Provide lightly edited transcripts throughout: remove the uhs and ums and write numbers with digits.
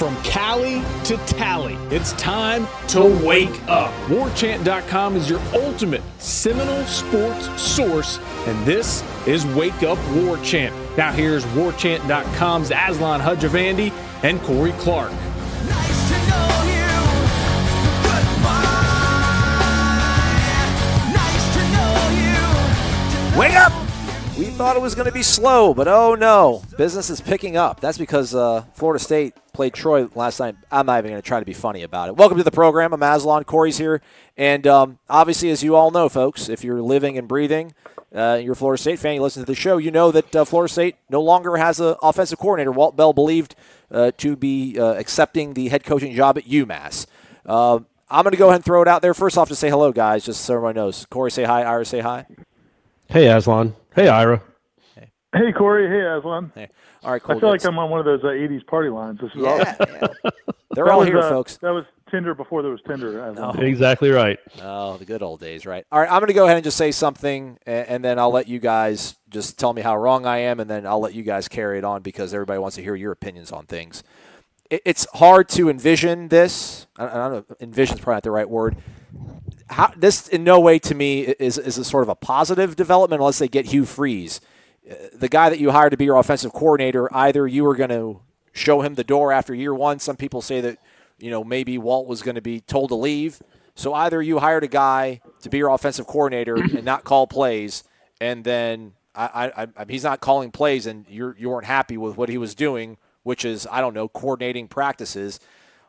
From Cali to Tally, it's time to wake up. WarChant.com is your ultimate Seminole sports source, and this is Wake Up War Chant. Now here's WarChant.com's Aslan Hudjavandi and Corey Clark. Nice to know you. Goodbye. Nice to know you. Wake up! We thought it was going to be slow, but oh no, business is picking up. That's because Florida State played Troy last night. I'm not even going to try to be funny about it. Welcome to the program. I'm Aslan. Corey's here. And obviously, as you all know, folks, if you're living and breathing, you're a Florida State fan, you listen to the show, you know that Florida State no longer has an offensive coordinator. Walt Bell believed to be accepting the head coaching job at UMass. I'm going to go ahead and throw it out there. First off, to say hello, guys, just so everyone knows. Corey, say hi. Ira, say hi. Hey, Aslan. Hey, Ira. Hey, Corey. Hey, Aslan. Hey. All right, cool. I feel like I'm on one of those 80s party lines. This is awesome. Yeah. They're all here, folks. That was Tinder before there was Tinder. Aslan. Oh. Exactly right. Oh, the good old days, right? All right, I'm going to go ahead and just say something, and then I'll let you guys just tell me how wrong I am, and then I'll let you guys carry it on because everybody wants to hear your opinions on things. It's hard to envision this. I don't know. Envision is probably not the right word. This, in no way, to me, is a sort of a positive development unless they get Hugh Freeze. The guy that you hired to be your offensive coordinator, either you were going to show him the door after year one. Some people say that, maybe Walt was going to be told to leave. So either you hired a guy to be your offensive coordinator and not call plays, and then he's not calling plays and you weren't happy with what he was doing, which is, coordinating practices,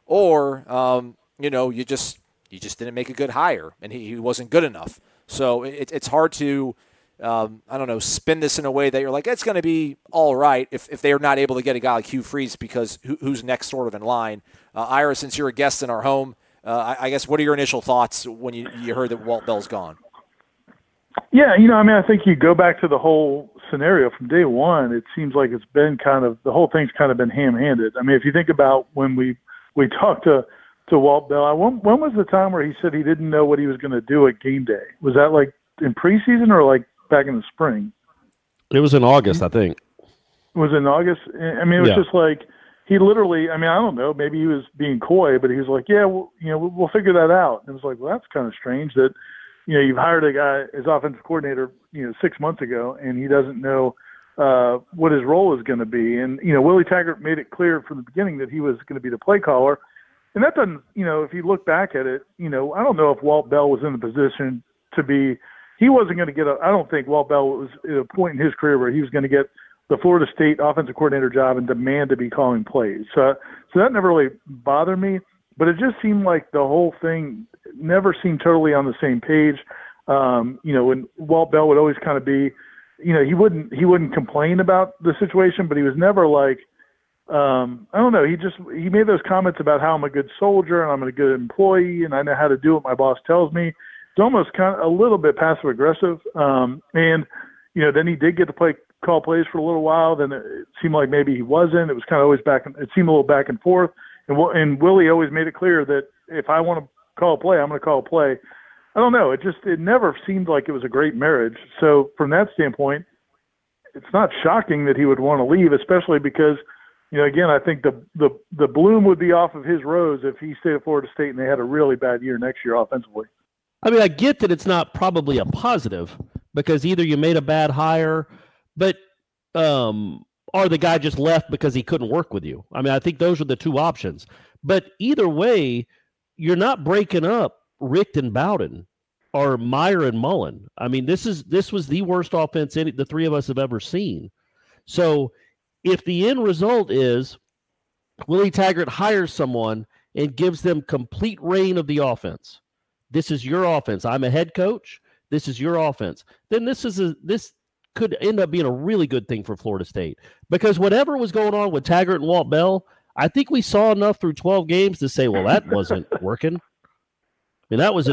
or, you just didn't make a good hire and he wasn't good enough. So it's hard to spin this in a way that you're like, it's going to be all right if they are not able to get a guy like Hugh Freeze because who's next sort of in line. Ira, since you're a guest in our home, I guess what are your initial thoughts when you heard that Walt Bell's gone? Yeah, I think you go back to the whole scenario from day one. It seems like it's been the whole thing's kind of been ham-handed. I mean, if you think about when we talked to Walt Bell, when was the time where he said he didn't know what he was going to do at game day? Was that like in preseason or like back in the spring? It was in August, I think. Was it in August? I mean, it was just like he literally, I don't know, maybe he was being coy, but he was like, yeah, well, we'll figure that out. And it was like, well, that's kind of strange that, you've hired a guy as offensive coordinator, 6 months ago, and he doesn't know what his role is going to be. And, Willie Taggart made it clear from the beginning that he was going to be the play caller. And that doesn't, if you look back at it, I don't know if Walt Bell was in the position to be, he wasn't going to get I don't think Walt Bell was at a point in his career where he was going to get the Florida State offensive coordinator job and demand to be calling plays. So that never really bothered me, but it just seemed like the whole thing never seemed totally on the same page. When Walt Bell would always kind of be, he wouldn't complain about the situation, but he was never like, I don't know. He made those comments about how I'm a good soldier and I'm a good employee and I know how to do what my boss tells me. It's almost kind of a little bit passive aggressive. Then he did get to call plays for a little while. Then it seemed like maybe he wasn't. It was kind of always it seemed a little back and forth. And Willie always made it clear that if I want to call a play, I'm going to call a play. I don't know. It never seemed like it was a great marriage. So from that standpoint, it's not shocking that he would want to leave, especially because, again, I think the bloom would be off of his rose if he stayed at Florida State and they had a really bad year next year offensively. I mean, I get that it's not probably a positive because either you made a bad hire, but or the guy just left because he couldn't work with you. I mean, I think those are the two options. But either way, you're not breaking up Richt and Bowden or Meyer and Mullen. I mean, this was the worst offense the three of us have ever seen. So if the end result is Willie Taggart hires someone and gives them complete reign of the offense, this is your offense. I'm a head coach. This is your offense. Then this could end up being a really good thing for Florida State because whatever was going on with Taggart and Walt Bell, I think we saw enough through 12 games to say, well, that wasn't working. I mean, that was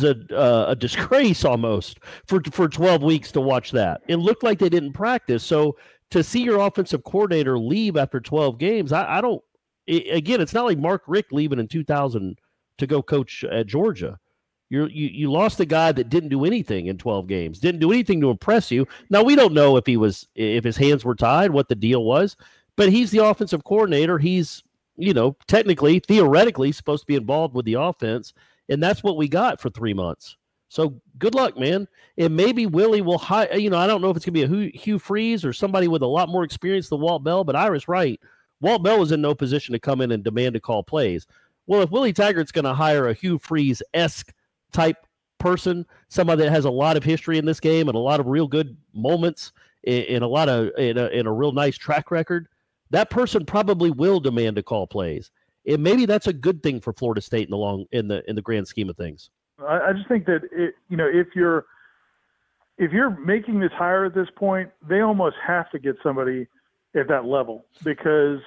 a disgrace almost for 12 weeks to watch that. It looked like they didn't practice. So to see your offensive coordinator leave after 12 games, again, it's not like Mark Richt leaving in 2000 to go coach at Georgia. You lost a guy that didn't do anything in 12 games, didn't do anything to impress you. Now, we don't know if his hands were tied, what the deal was, but he's the offensive coordinator. He's technically, theoretically supposed to be involved with the offense. And that's what we got for 3 months. So good luck, man. And maybe Willie will hire, I don't know if it's going to be a Hugh Freeze or somebody with a lot more experience than Walt Bell, but Ira's right. Walt Bell was in no position to come in and demand to call plays. Well, if Willie Taggart's going to hire a Hugh Freeze-esque type person, somebody that has a lot of history in this game and a lot of real good moments and a real nice track record, that person probably will demand to call plays. And maybe that's a good thing for Florida State in the grand scheme of things. I just think that if you're making this hire at this point, they almost have to get somebody at that level because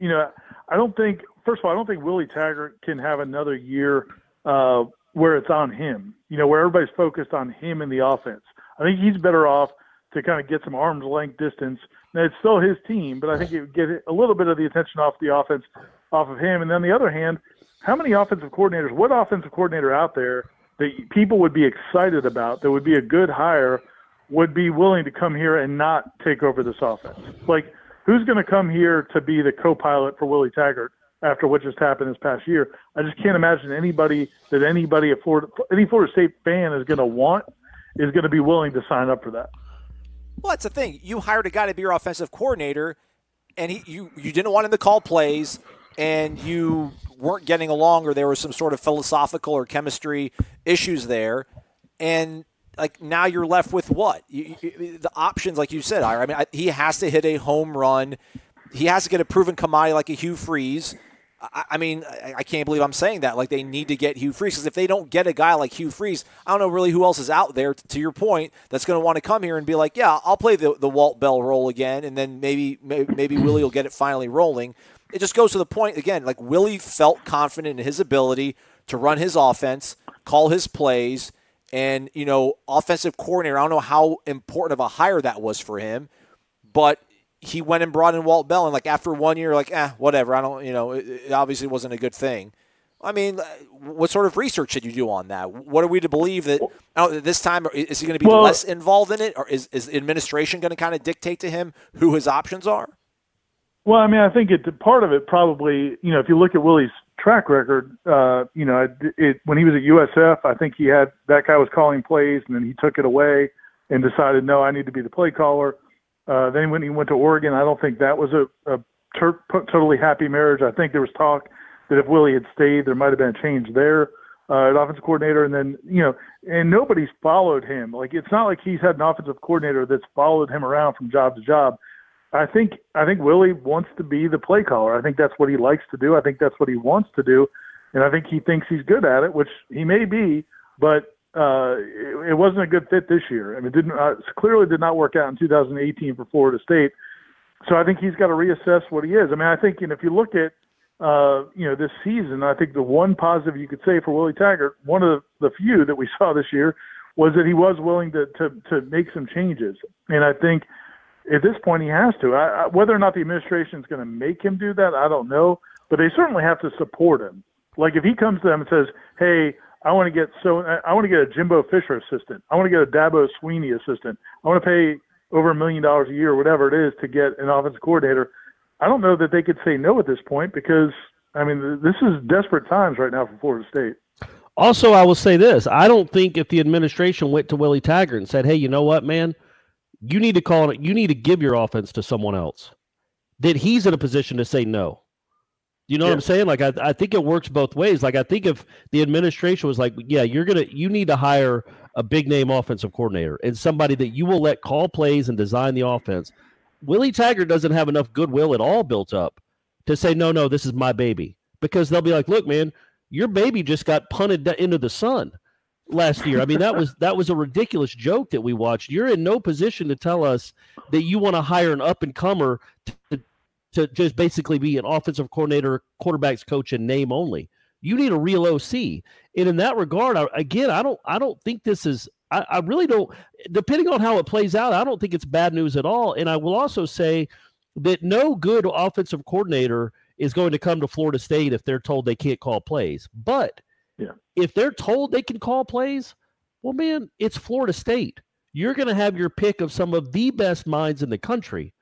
I don't think Willie Taggart can have another year where it's on him. Where everybody's focused on him in the offense. I think he's better off to kind of get some arm's length distance. Now it's still his team, but I think it would get a little bit of the attention off the offense. Off of him. And then on the other hand, what offensive coordinator out there that people would be excited about, that would be a good hire, would be willing to come here and not take over this offense? Like, who's going to come here to be the co-pilot for Willie Taggart after what just happened this past year? I just can't imagine anybody any Florida State fan is going to be willing to sign up for that. Well, that's the thing. You hired a guy to be your offensive coordinator, and you didn't want him to call plays, and you weren't getting along, or there was some sort of philosophical or chemistry issues there, and now you're left with what? The options, like you said, Ira. I mean, he has to hit a home run. He has to get a proven commodity like a Hugh Freeze. I can't believe I'm saying that. Like, they need to get Hugh Freeze, because if they don't get a guy like Hugh Freeze, I don't know really who else is out there, to your point, that's going to want to come here and be like, yeah, I'll play the Walt Bell role again, and then maybe Willie will get it finally rolling. It just goes to the point, again, like, Willie felt confident in his ability to run his offense, call his plays, and, offensive coordinator, I don't know how important of a hire that was for him, but he went and brought in Walt Bell, and, after 1 year, whatever, I don't, it obviously wasn't a good thing. I mean, what sort of research should you do on that? What are we to believe that this time, is he going to be less involved in it, or is the administration going to kind of dictate to him who his options are? Well, I mean, I think part of it probably, if you look at Willie's track record, when he was at USF, I think that guy was calling plays, and then he took it away and decided, no, I need to be the play caller. Then when he went to Oregon, I don't think that was a totally happy marriage. I think there was talk that if Willie had stayed, there might have been a change there at offensive coordinator. And then, and nobody's followed him. Like, it's not like he's had an offensive coordinator that's followed him around from job to job. I think Willie wants to be the play caller. I think that's what he likes to do. I think that's what he wants to do. And I think he thinks he's good at it, which he may be, but it wasn't a good fit this year. I mean, it clearly did not work out in 2018 for Florida State. So I think he's got to reassess what he is. I mean, I think, if you look at, this season, I think the one positive you could say for Willie Taggart, one of the few that we saw this year, was that he was willing to make some changes. And I think at this point he has to. Whether or not the administration is going to make him do that, I don't know. But they certainly have to support him. Like, if he comes to them and says, hey, I want to get a Jimbo Fisher assistant. I want to get a Dabo Sweeney assistant. I want to pay over $1 million a year, or whatever it is, to get an offensive coordinator. I don't know that they could say no at this point, because, I mean, this is desperate times right now for Florida State. Also, I will say this. I don't think if the administration went to Willie Taggart and said, hey, you know what, man, you need to give your offense to someone else, that he's in a position to say no. You know what I'm saying? Like, I think it works both ways. Like, I think if the administration was like, yeah, you need to hire a big name offensive coordinator and somebody that you will let call plays and design the offense. Willie Taggart doesn't have enough goodwill at all built up to say, no, this is my baby, because they'll be like, look, man, your baby just got punted into the sun last year. I mean, that was a ridiculous joke that we watched. You're in no position to tell us that you want to hire an up and comer to just basically be an offensive coordinator, quarterback's coach in name only. You need a real OC. And in that regard, I don't think this is, I really don't, depending on how it plays out, I don't think it's bad news at all. And I will also say that no good offensive coordinator is going to come to Florida State if they're told they can't call plays. But if they're told they can call plays, well, man, it's Florida State. You're going to have your pick of some of the best minds in the country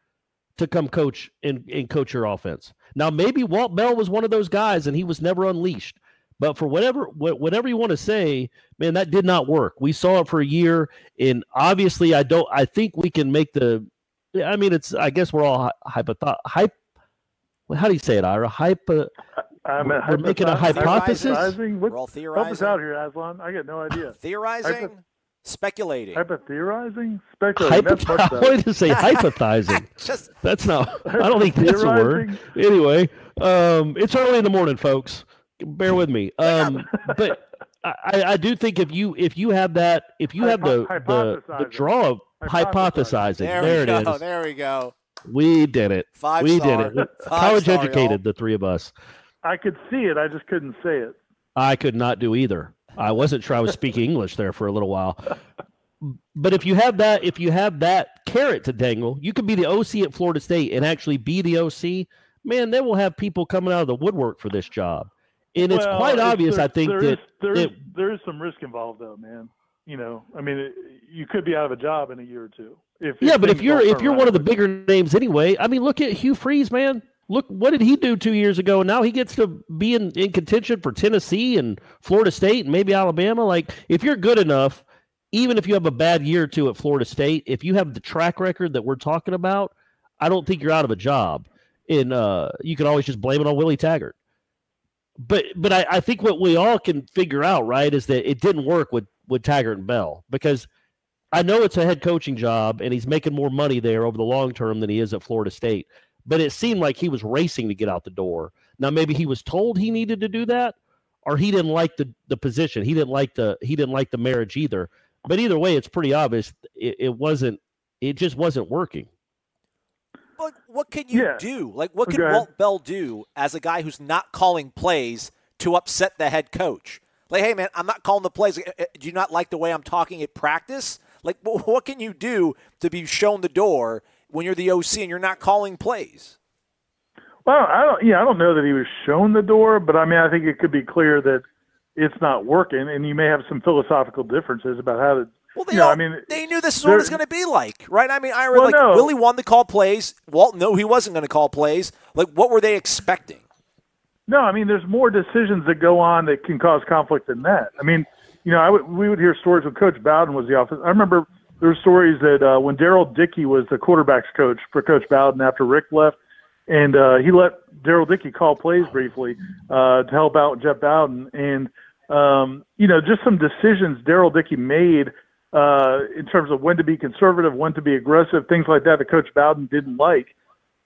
to come coach and coach your offense. Now, maybe Walt Bell was one of those guys and he was never unleashed. But for whatever you want to say, man, that did not work. We saw it for a year, and obviously I think we can make the – I mean, I guess we're all how do you say it, Ira? We're making a hypothesis? We're all theorizing. Help us out here, Aslan. I got no idea. Theorizing? Speculating. Hypotheorizing? Speculating. That's much better. I wanted to say hypothizing. That's not – I don't think that's a word. Anyway, it's early in the morning, folks. Bear with me. But I do think if you have the draw of hypothesizing, there it is. There we go. We did it. We did it. College educated, the three of us. I could see it. I just couldn't say it. I could not do either. I wasn't sure I was speaking English there for a little while. But if you have that carrot to dangle, you could be the OC at Florida State and actually be the OC. Man, they will have people coming out of the woodwork for this job. And it's quite obvious, I think, there is some risk involved, though, man. You know, I mean, you could be out of a job in a year or two. But if you're one of the bigger names anyway, I mean, look at Hugh Freeze, man. Look, what did he do 2 years ago? And now he gets to be in contention for Tennessee and Florida State and maybe Alabama. Like, if you're good enough, even if you have a bad year or two at Florida State, if you have the track record that we're talking about, I don't think you're out of a job. And you can always just blame it on Willie Taggart. But I think what we all can figure out, right, is that it didn't work with Taggart and Bell, because I know it's a head coaching job and he's making more money there over the long term than he is at Florida State. But it seemed like he was racing to get out the door. Now, maybe he was told he needed to do that, or he didn't like the position. He didn't like the marriage either. But either way, it's pretty obvious it just wasn't working. But what can you do? Like, what can Walt Bell do as a guy who's not calling plays to upset the head coach? Like, hey, man, I'm not calling the plays. Do you not like the way I'm talking at practice? Like, what can you do to be shown the door when you're the OC and you're not calling plays? Well, I don't know that he was shown the door, but I mean, I think it could be clear that it's not working, and you may have some philosophical differences about how to. Well, they knew this is what it's going to be like, right? I mean, Willie wanted to call plays. Walt knew he wasn't going to call plays. Like, what were they expecting? No, I mean, there's more decisions that go on that can cause conflict than that. I mean, we would hear stories when Coach Bowden was the offense. I remember there were stories that when Darryl Dickey was the quarterbacks coach for Coach Bowden after Rick left, and he let Darryl Dickey call plays briefly to help out Jeff Bowden. And, just some decisions Darryl Dickey made in terms of when to be conservative, when to be aggressive, things like that Coach Bowden didn't like.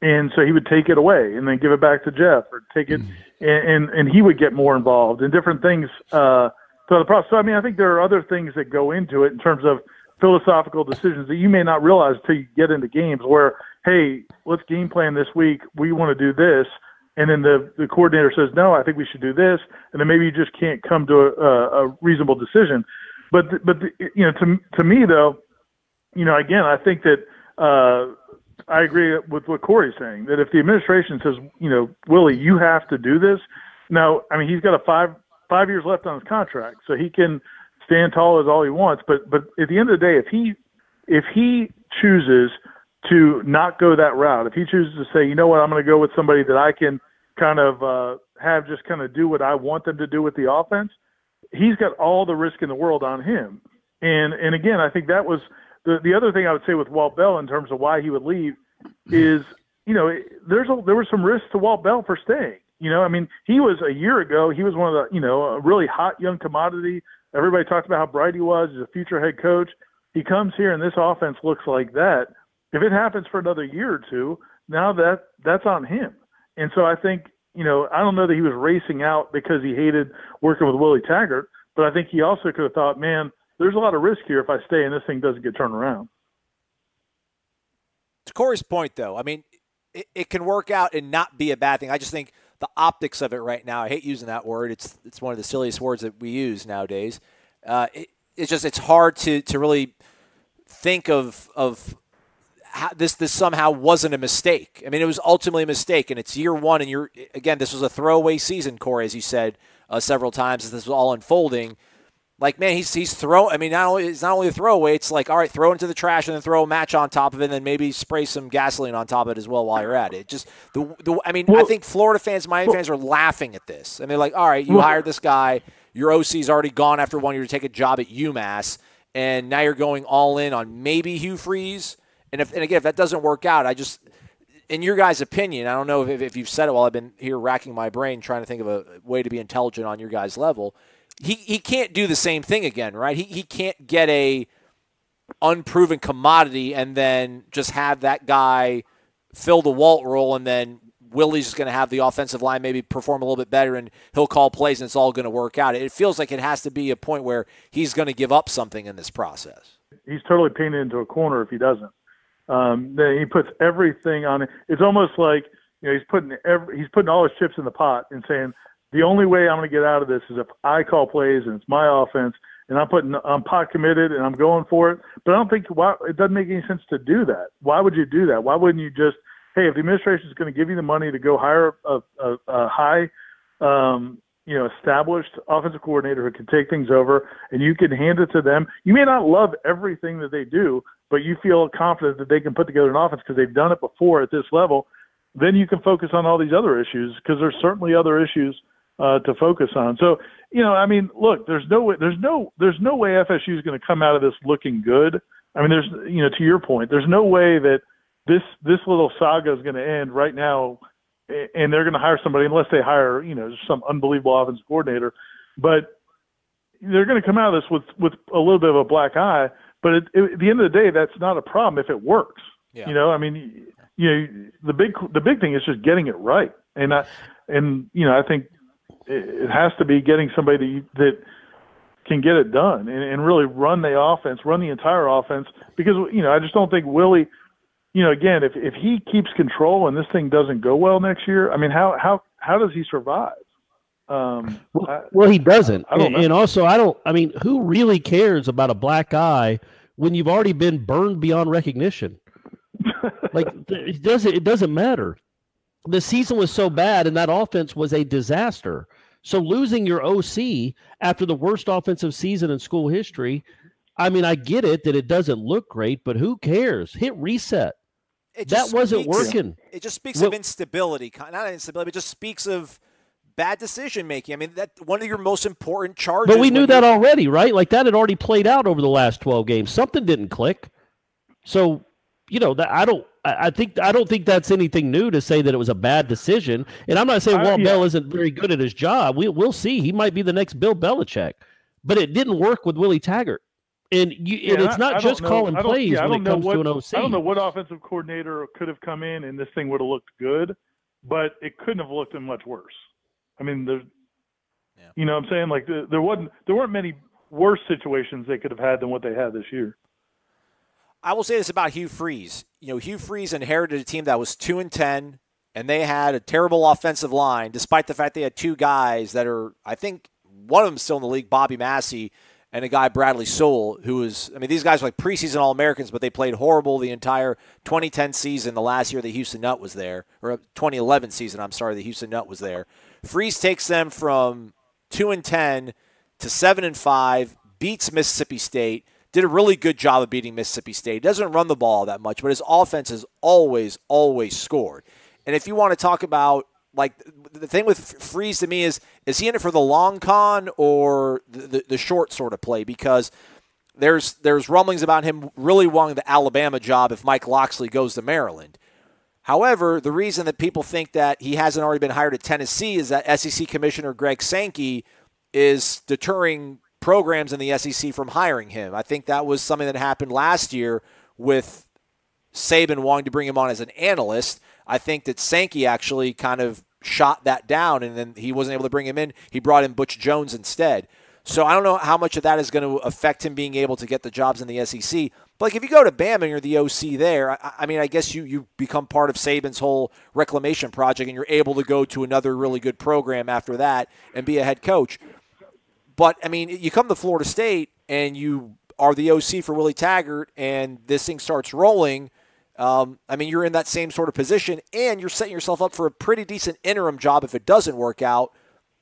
And so he would take it away and then give it back to Jeff, or take it and he would get more involved in different things throughout the process. So, I mean, I think there are other things that go into it in terms of philosophical decisions that you may not realize until you get into games where, hey, let's game plan this week. We want to do this. And then the coordinator says, no, I think we should do this. And then maybe you just can't come to a reasonable decision. But to me, though, again, I think that I agree with what Corey's saying, that if the administration says, Willie, you have to do this. Now, I mean, he's got a five years left on his contract, so he can stand tall as all he wants. But at the end of the day, if he chooses to not go that route, if he chooses to say, you know what, I'm going to go with somebody that I can kind of have just kind of do what I want them to do with the offense, he's got all the risk in the world on him. And again, I think that was the other thing I would say with Walt Bell in terms of why he would leave is, there was some risk to Walt Bell for staying. I mean, he was a year ago, he was one of the, a really hot young commodity. Everybody talked about how bright he was. He's a future head coach. He comes here and this offense looks like that. If it happens for another year or two, now that's on him. And so I think, I don't know that he was racing out because he hated working with Willie Taggart, but I think he also could have thought, man, there's a lot of risk here if I stay and this thing doesn't get turned around. To Corey's point, though, I mean, it can work out and not be a bad thing. I just think the optics of it right now, I hate using that word. It's one of the silliest words that we use nowadays. It's hard to really think of how this somehow wasn't a mistake. I mean, it was ultimately a mistake, and it's year one, and again, this was a throwaway season, Corey, as you said several times as this was all unfolding. Like, man, he's throw. I mean, it's not only a throwaway. It's like, all right, throw it into the trash and then throw a match on top of it, and then maybe spray some gasoline on top of it as well while you're at it. Just I think Florida fans, Miami fans are laughing at this, and they're like, all right, you hired this guy. Your OC's already gone after 1 year to take a job at UMass, and now you're going all in on maybe Hugh Freeze. And again, if that doesn't work out, in your guys' opinion, I don't know if you've said it while I've been here racking my brain trying to think of a way to be intelligent on your guys' level. He can't do the same thing again, right? He can't get a unproven commodity and then just have that guy fill the Walt role, and then Willie's just going to have the offensive line maybe perform a little bit better, and he'll call plays, and it's all going to work out. It feels like it has to be a point where he's going to give up something in this process. He's totally painted into a corner if he doesn't. Then he puts everything on it. It's almost like he's putting all his chips in the pot and saying, the only way I'm going to get out of this is if I call plays and it's my offense, and I'm pot committed and I'm going for it. But I don't think it doesn't make any sense to do that. Why would you do that? Why wouldn't you just, hey, if the administration is going to give you the money to go hire a high, established offensive coordinator who can take things over, and you can hand it to them. You may not love everything that they do, but you feel confident that they can put together an offense because they've done it before at this level. Then you can focus on all these other issues, because there's certainly other issues to focus on. So, look, there's no way FSU is going to come out of this looking good. I mean, to your point, there's no way that this little saga is going to end right now, and they're going to hire somebody unless they hire, some unbelievable offensive coordinator. But they're going to come out of this with a little bit of a black eye. But at the end of the day, that's not a problem if it works. Yeah. The big thing is just getting it right. And I think it has to be getting somebody that can get it done and really run the offense, run the entire offense. Because, I just don't think Willie, again, if he keeps control and this thing doesn't go well next year, I mean, how does he survive? Well, he doesn't. I don't know. And also, who really cares about a black eye when you've already been burned beyond recognition? Like, it doesn't matter. The season was so bad, and that offense was a disaster. So losing your OC after the worst offensive season in school history, I get it that it doesn't look great, but who cares? Hit reset. That wasn't working. It just speaks of instability. Not instability, but just speaks of bad decision making. I mean, that's one of your most important charges. But we knew that already, right? Like, that had already played out over the last 12 games. Something didn't click. So, that I don't think that's anything new to say that it was a bad decision. And I'm not saying Walt Bell isn't very good at his job. We'll see. He might be the next Bill Belichick. But it didn't work with Willie Taggart. And it's not just calling plays when it comes to an OC. I don't know what offensive coordinator could have come in and this thing would have looked good, but it couldn't have looked much worse. I mean, you know what I'm saying? Like, there weren't many worse situations they could have had than what they had this year. I will say this about Hugh Freeze. Hugh Freeze inherited a team that was 2-10, and they had a terrible offensive line, despite the fact they had two guys that are, I think, one of them still in the league, Bobby Massey, and a guy, Bradley Sewell, who was, these guys were like preseason All-Americans, but they played horrible the entire 2010 season, the last year the Houston Nutt was there, or 2011 season, the Houston Nutt was there. Freeze takes them from 2-10 to 7-5, beats Mississippi State, did a really good job of beating Mississippi State. Doesn't run the ball that much, but his offense has always scored. And if you want to talk about, like, the thing with Freeze to me is he in it for the long con or the short sort of play? Because there's rumblings about him really wanting the Alabama job if Mike Locksley goes to Maryland. However, the reason that people think that he hasn't already been hired at Tennessee is that SEC Commissioner Greg Sankey is deterring programs in the SEC from hiring him. I think that was something that happened last year with Saban wanting to bring him on as an analyst. I think that Sankey actually kind of shot that down, and then he wasn't able to bring him in. He brought in Butch Jones instead. So I don't know how much of that is going to affect him being able to get the jobs in the SEC. But like, if you go to Bama and you're the OC there, I guess you become part of Saban's whole reclamation project, and you're able to go to another really good program after that and be a head coach. But, you come to Florida State and you are the OC for Willie Taggart and this thing starts rolling. You're in that same sort of position, and you're setting yourself up for a pretty decent interim job if it doesn't work out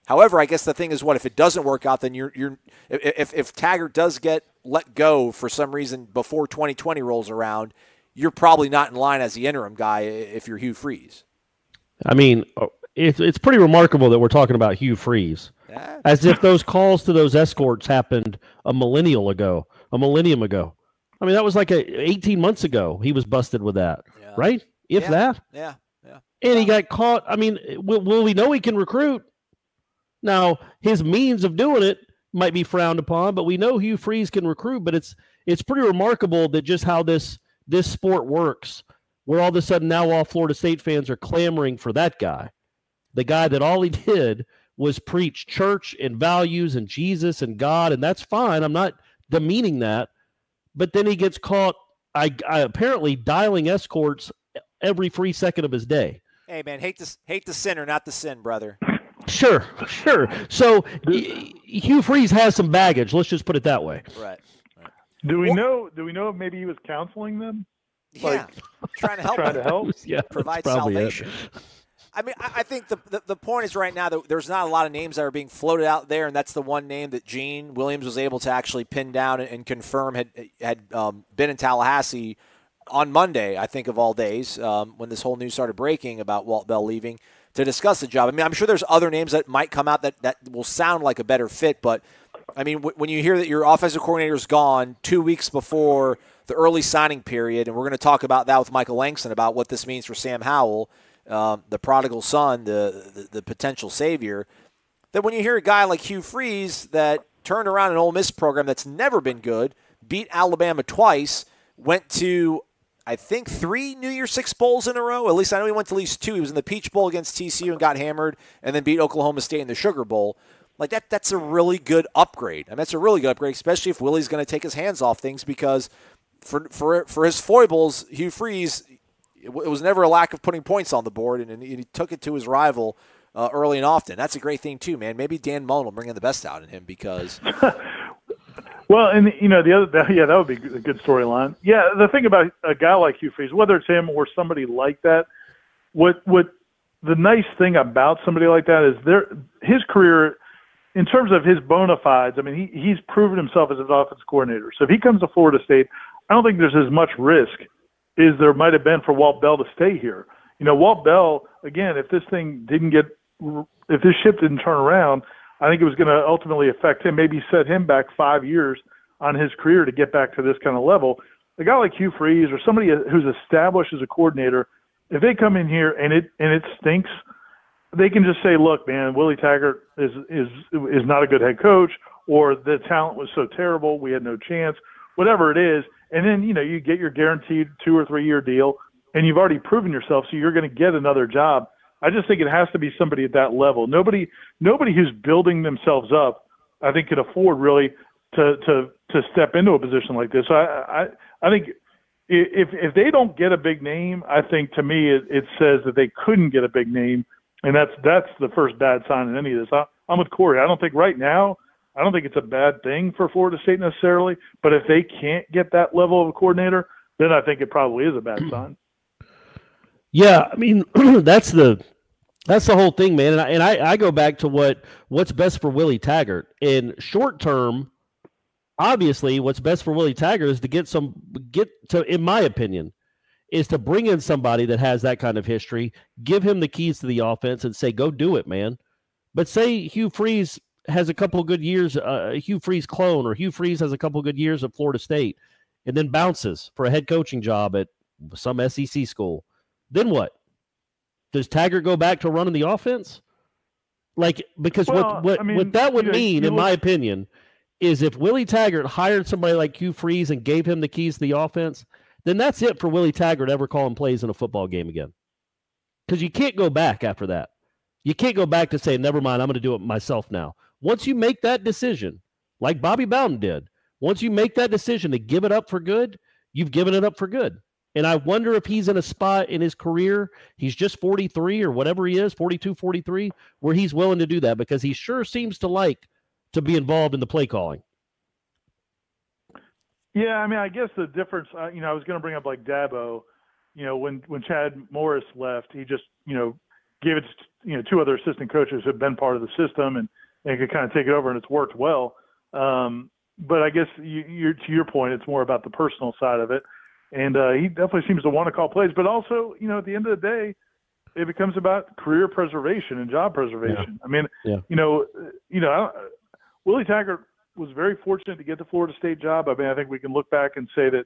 However, I guess the thing is, what if it doesn't work out? Then if Taggart does get let go for some reason before 2020 rolls around, you're probably not in line as the interim guy if you're Hugh Freeze. I mean, it's pretty remarkable that we're talking about Hugh Freeze, as if those calls to those escorts happened a millennium ago. I mean, that was like 18 months ago. He was busted with that, right? If that, yeah. And he got caught. I mean, will we know he can recruit? Now, his means of doing it might be frowned upon, but we know Hugh Freeze can recruit. But it's pretty remarkable that just how this sport works, where all of a sudden now all Florida State fans are clamoring for that guy, the guy that all he did was preach church and values and Jesus and God, and that's fine. I'm not demeaning that. But then he gets caught, I apparently dialing escorts every free second of his day. Hey, man, hate the sinner, not the sin, brother. Sure. So Hugh Freeze has some baggage. Let's just put it that way. Right. Do we know if maybe he was counseling them? Yeah, trying to help. Yeah, provide probably salvation. I mean, I think the point is right now that there's not a lot of names that are being floated out there, and that's the one name that Gene Williams was able to actually pin down and confirm had been in Tallahassee on Monday, I think of all days, when this whole news started breaking about Walt Bell leaving to discuss the job. I mean, I'm sure there's other names that might come out that will sound like a better fit, but I mean, when you hear that your offensive coordinator is gone 2 weeks before the early signing period, and we're going to talk about that with Michael Langston about what this means for Sam Howell, the prodigal son, the potential savior, that when you hear a guy like Hugh Freeze that turned around an Ole Miss program that's never been good, beat Alabama twice, went to, I think, 3 New Year's Six bowls in a row. At least I know he went to at least 2. He was in the Peach Bowl against TCU and got hammered, and then beat Oklahoma State in the Sugar Bowl. Like that's a really good upgrade. I mean, that's a really good upgrade, especially if Willie's going to take his hands off things, because for his foibles, Hugh Freeze, it was never a lack of putting points on the board, and he took it to his rival early and often. That's a great thing too, man. Maybe Dan Mullen will bring in the best out in him because. Well, and that would be a good storyline. Yeah, the thing about a guy like Hugh Freeze, whether it's him or somebody like that, what the nice thing about somebody like that is his career. In terms of his bona fides, I mean, he's proven himself as an offensive coordinator. So if he comes to Florida State, I don't think there's as much risk as there might have been for Walt Bell to stay here. You know, Walt Bell, again, if this ship didn't turn around, I think it was going to ultimately affect him, maybe set him back 5 years on his career to get back to this kind of level. A guy like Hugh Freeze or somebody who's established as a coordinator, if they come in here and it stinks, they can just say, look, man, Willie Taggart is not a good head coach, or the talent was so terrible we had no chance, whatever it is. And then, you know, you get your guaranteed 2 or 3 year deal, and you've already proven yourself, so you're going to get another job. I just think it has to be somebody at that level. Nobody who's building themselves up, I think, can afford really to step into a position like this. So I think if they don't get a big name, I think to me it says that they couldn't get a big name. And that's the first bad sign in any of this. I'm with Corey. I don't think right now, I don't think it's a bad thing for Florida State necessarily. But if they can't get that level of a coordinator, then I think it probably is a bad sign. Yeah, I mean, that's the whole thing, man. And I go back to what's best for Willie Taggart. In short term, obviously, what's best for Willie Taggart is in my opinion, is to bring in somebody that has that kind of history, give him the keys to the offense, and say, go do it, man. But say Hugh Freeze has a couple of good years, Hugh Freeze clone, or Hugh Freeze has a couple of good years at Florida State, and then bounces for a head coaching job at some SEC school. Then what? Does Taggart go back to running the offense? Because what that would mean, in my opinion, is if Willie Taggart hired somebody like Hugh Freeze and gave him the keys to the offense, then that's it for Willie Taggart ever calling plays in a football game again. Because you can't go back after that. You can't go back to say, never mind, I'm going to do it myself now. Once you make that decision, like Bobby Bowden did, once you make that decision to give it up for good, you've given it up for good. And I wonder if he's in a spot in his career, he's just 43 or whatever he is, 42, 43, where he's willing to do that, because he sure seems to like to be involved in the play calling. Yeah, I mean, I guess the difference, I was going to bring up like Dabo, when Chad Morris left, he just, gave it two other assistant coaches have been part of the system and could kind of take it over, and it's worked well. But I guess you're to your point, it's more about the personal side of it. And he definitely seems to want to call plays. But also, at the end of the day, it becomes about career preservation and job preservation. Yeah. I mean, Willie Taggart was very fortunate to get the Florida State job. I mean, I think we can look back and say that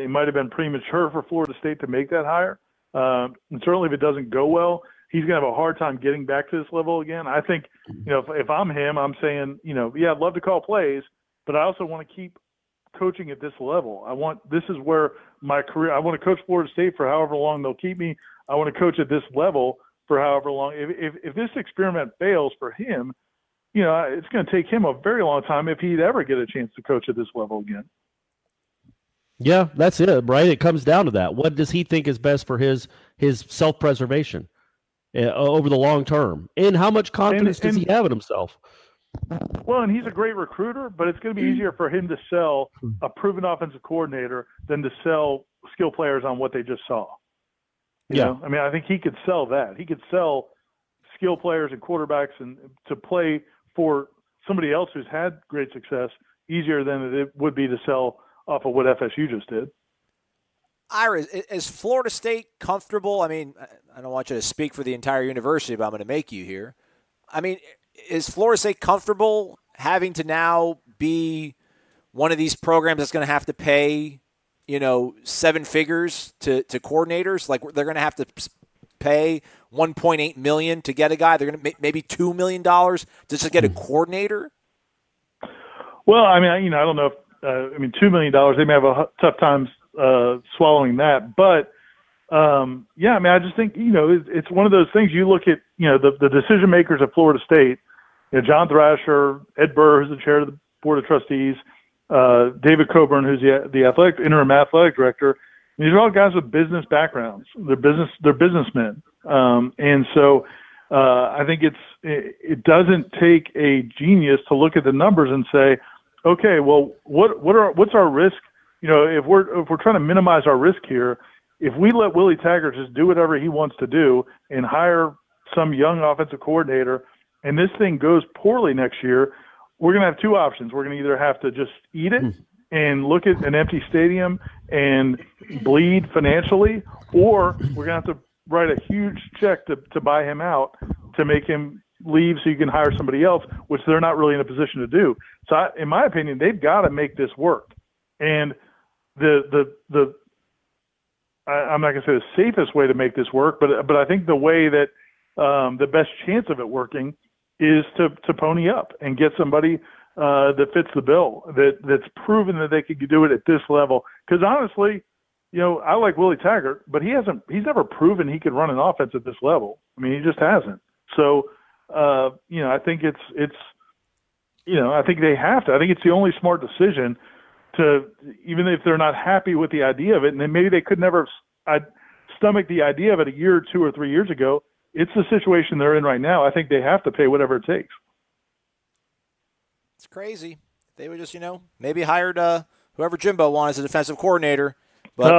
it might have been premature for Florida State to make that hire. And certainly if it doesn't go well, he's going to have a hard time getting back to this level again. I think, if I'm him, I'm saying, I'd love to call plays, but I also want to keep coaching at this level. This is where my career, I want to coach Florida State for however long they'll keep me. I want to coach at this level for however long. If this experiment fails for him, it's going to take him a very long time if he'd ever get a chance to coach at this level again. Yeah, that's it, right? It comes down to that. What does he think is best for his self-preservation over the long term? And how much confidence does he have in himself? Well, and he's a great recruiter, but it's going to be easier for him to sell a proven offensive coordinator than to sell skill players on what they just saw. You know? I mean, I think he could sell that. He could sell skill players and quarterbacks and to play for somebody else who's had great success easier than it would be to sell off of what FSU just did. Ira, is Florida State comfortable? I mean, I don't want you to speak for the entire university, but I'm going to make you here. I mean, is Florida State comfortable having to now be one of these programs that's going to have to pay, seven figures to coordinators? Like they're going to have to pay $1.8 million to get a guy. They're going to maybe $2 million just to get a coordinator. Well, I mean, I don't know if $2 million. They may have a tough time swallowing that, but I mean, I just think it's one of those things. You look at the decision makers at Florida State. John Thrasher, Ed Burr, who's the chair of the board of trustees, David Coburn, who's the interim athletic director. These are all guys with business backgrounds. They're businessmen, and so I think it doesn't take a genius to look at the numbers and say, okay, well, what's our risk? If we're trying to minimize our risk here, if we let Willie Taggart just do whatever he wants to do and hire some young offensive coordinator, and this thing goes poorly next year, we're going to have two options. We're going to either have to just eat it and look at an empty stadium and bleed financially, or we're going to have to write a huge check to buy him out to make him leave so you can hire somebody else, which they're not really in a position to do. So in my opinion, they've got to make this work. And I'm not going to say the safest way to make this work, but I think the way that the best chance of it working is to pony up and get somebody that fits the bill, that's proven that they could do it at this level. Because honestly, I like Willie Taggart, but he's never proven he could run an offense at this level. I mean, he just hasn't. So, I think I think they have to. I think it's the only smart decision to, even if they're not happy with the idea of it, and then maybe they could never stomach the idea of it a year or 2 or 3 years ago. It's the situation they're in right now. I think they have to pay whatever it takes. It's crazy. They would just, maybe hired whoever Jimbo wanted as a defensive coordinator. But,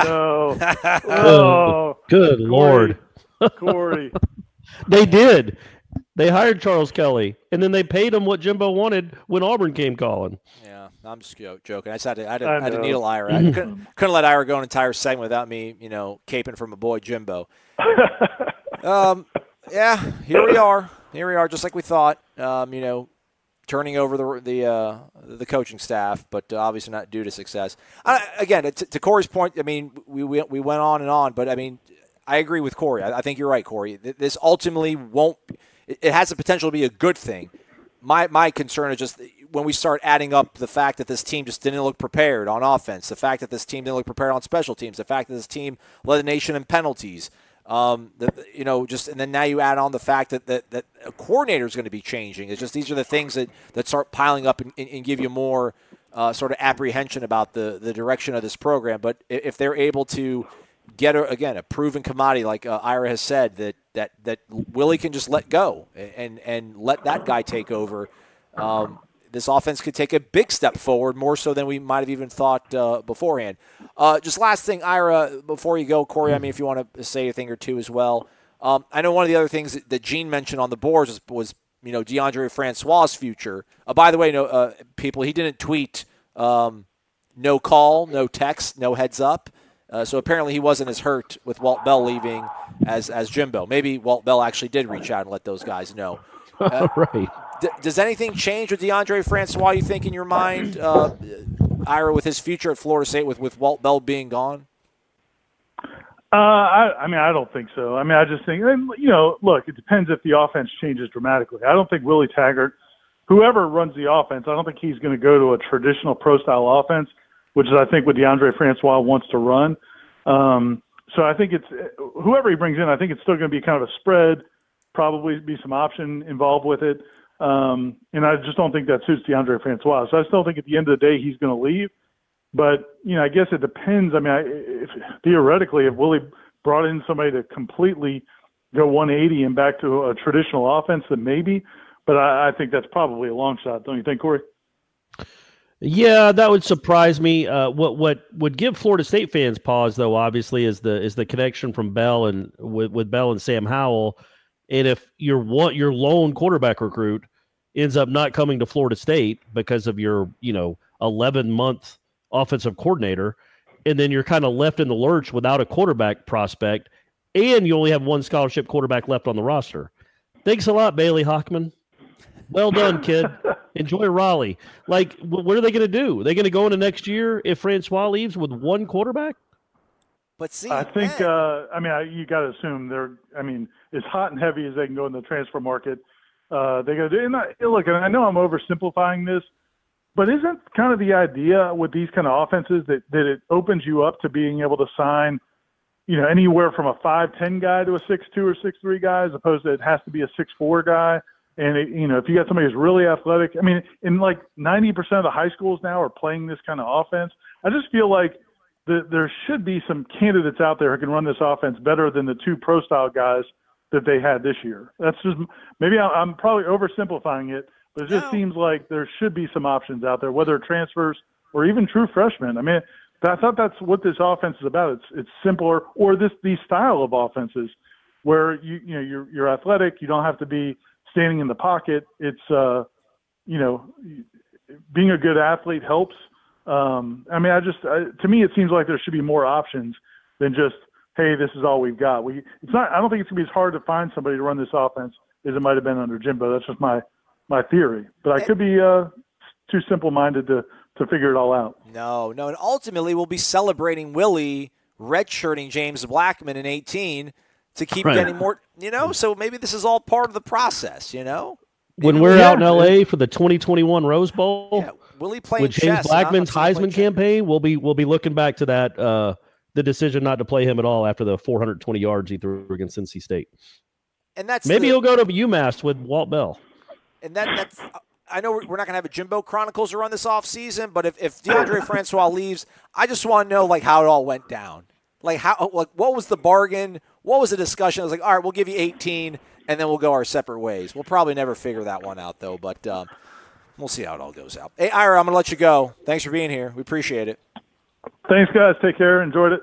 no. Good Lord. Corey. They did. They hired Charles Kelly, and then they paid him what Jimbo wanted when Auburn came calling. Yeah, I'm just joking. I had to needle Ira. I couldn't let Ira go an entire segment without me, caping from a boy Jimbo. Here we are. Here we are, just like we thought. Turning over the coaching staff, but obviously not due to success. Again, to Corey's point, I mean, we went on and on, but I mean, I agree with Corey. I think you're right, Corey. This ultimately won't. It has the potential to be a good thing. My concern is just when we start adding up the fact that this team just didn't look prepared on offense, the fact that this team didn't look prepared on special teams, the fact that this team led the nation in penalties. And then now you add on the fact that a coordinator is going to be changing. It's just these are the things that start piling up and give you more sort of apprehension about the direction of this program. But if they're able to get a proven commodity like Ira has said that Willie can just let go and let that guy take over, this offense could take a big step forward, more so than we might have even thought beforehand. Just last thing, Ira, before you go, Corey, I mean, if you want to say a thing or two as well. I know one of the other things that Gene mentioned on the boards was DeAndre Francois' future. By the way, people, he didn't tweet no call, no text, no heads up. So apparently he wasn't as hurt with Walt Bell leaving as Jimbo. Maybe Walt Bell actually did reach out and let those guys know. Right. Does anything change with DeAndre Francois, you think, in your mind, Ira, with his future at Florida State with Walt Bell being gone? I don't think so. I just think, look, it depends if the offense changes dramatically. I don't think Willie Taggart, whoever runs the offense, I don't think he's going to go to a traditional pro-style offense, which is, I think, what DeAndre Francois wants to run. So I think it's whoever he brings in, I think it's still going to be kind of a spread, probably be some option involved with it. And I just don't think that suits DeAndre Francois. So I still think at the end of the day he's going to leave. But, I guess it depends. Theoretically, if Willie brought in somebody to completely go 180 and back to a traditional offense, then maybe. But I think that's probably a long shot. Don't you think, Corey? Yeah, that would surprise me. What would give Florida State fans pause, though, obviously, is the connection from Bell and with Bell and Sam Howell. And if your lone quarterback recruit ends up not coming to Florida State because of your 11-month offensive coordinator, and then you're kind of left in the lurch without a quarterback prospect, and you only have one scholarship quarterback left on the roster. Thanks a lot, Bailey Hockman. Well done, kid. Enjoy Raleigh. What are they going to do? Are they going to go into next year if Francois leaves with one quarterback? But see, I think, you got to assume they're, as hot and heavy as they can go in the transfer market, they got to do. And I know I'm oversimplifying this, but isn't kind of the idea with these kind of offenses that it opens you up to being able to sign, anywhere from a 5'10" guy to a 6'2" or 6'3" guy, as opposed to it has to be a 6'4" guy. And, if you got somebody who's really athletic, in 90% of the high schools now are playing this kind of offense. I just feel like there should be some candidates out there who can run this offense better than the two pro-style guys that they had this year. That's just – maybe I'm probably oversimplifying it, but it just seems like there should be some options out there, whether transfers or even true freshmen. I thought that's what this offense is about. It's simpler, or these style of offenses where you're athletic, you don't have to be standing in the pocket. It's being a good athlete helps. To me, it seems like there should be more options than just, hey, this is all we've got. I don't think it's gonna be as hard to find somebody to run this offense as it might have been under Jimbo. That's just my theory. But I could be too simple-minded to figure it all out. No. And ultimately, we'll be celebrating Willie redshirting James Blackman in 2018 to keep getting more, so maybe this is all part of the process, When we're out in L.A. for the 2021 Rose Bowl, Willie playing with James chess, Blackman's Heisman campaign, we'll be looking back to that the decision not to play him at all after the 420 yards he threw against NC State. And that's maybe he'll go to UMass with Walt Bell. And that's I know we're not going to have a Jimbo Chronicles to run this offseason, but if DeAndre Francois leaves, I just want to know how it all went down. What was the bargain? What was the discussion? I was all right, we'll give you 18, and then we'll go our separate ways. We'll probably never figure that one out, though, but we'll see how it all goes out. Hey, Ira, I'm going to let you go. Thanks for being here. We appreciate it. Thanks, guys. Take care. Enjoyed it.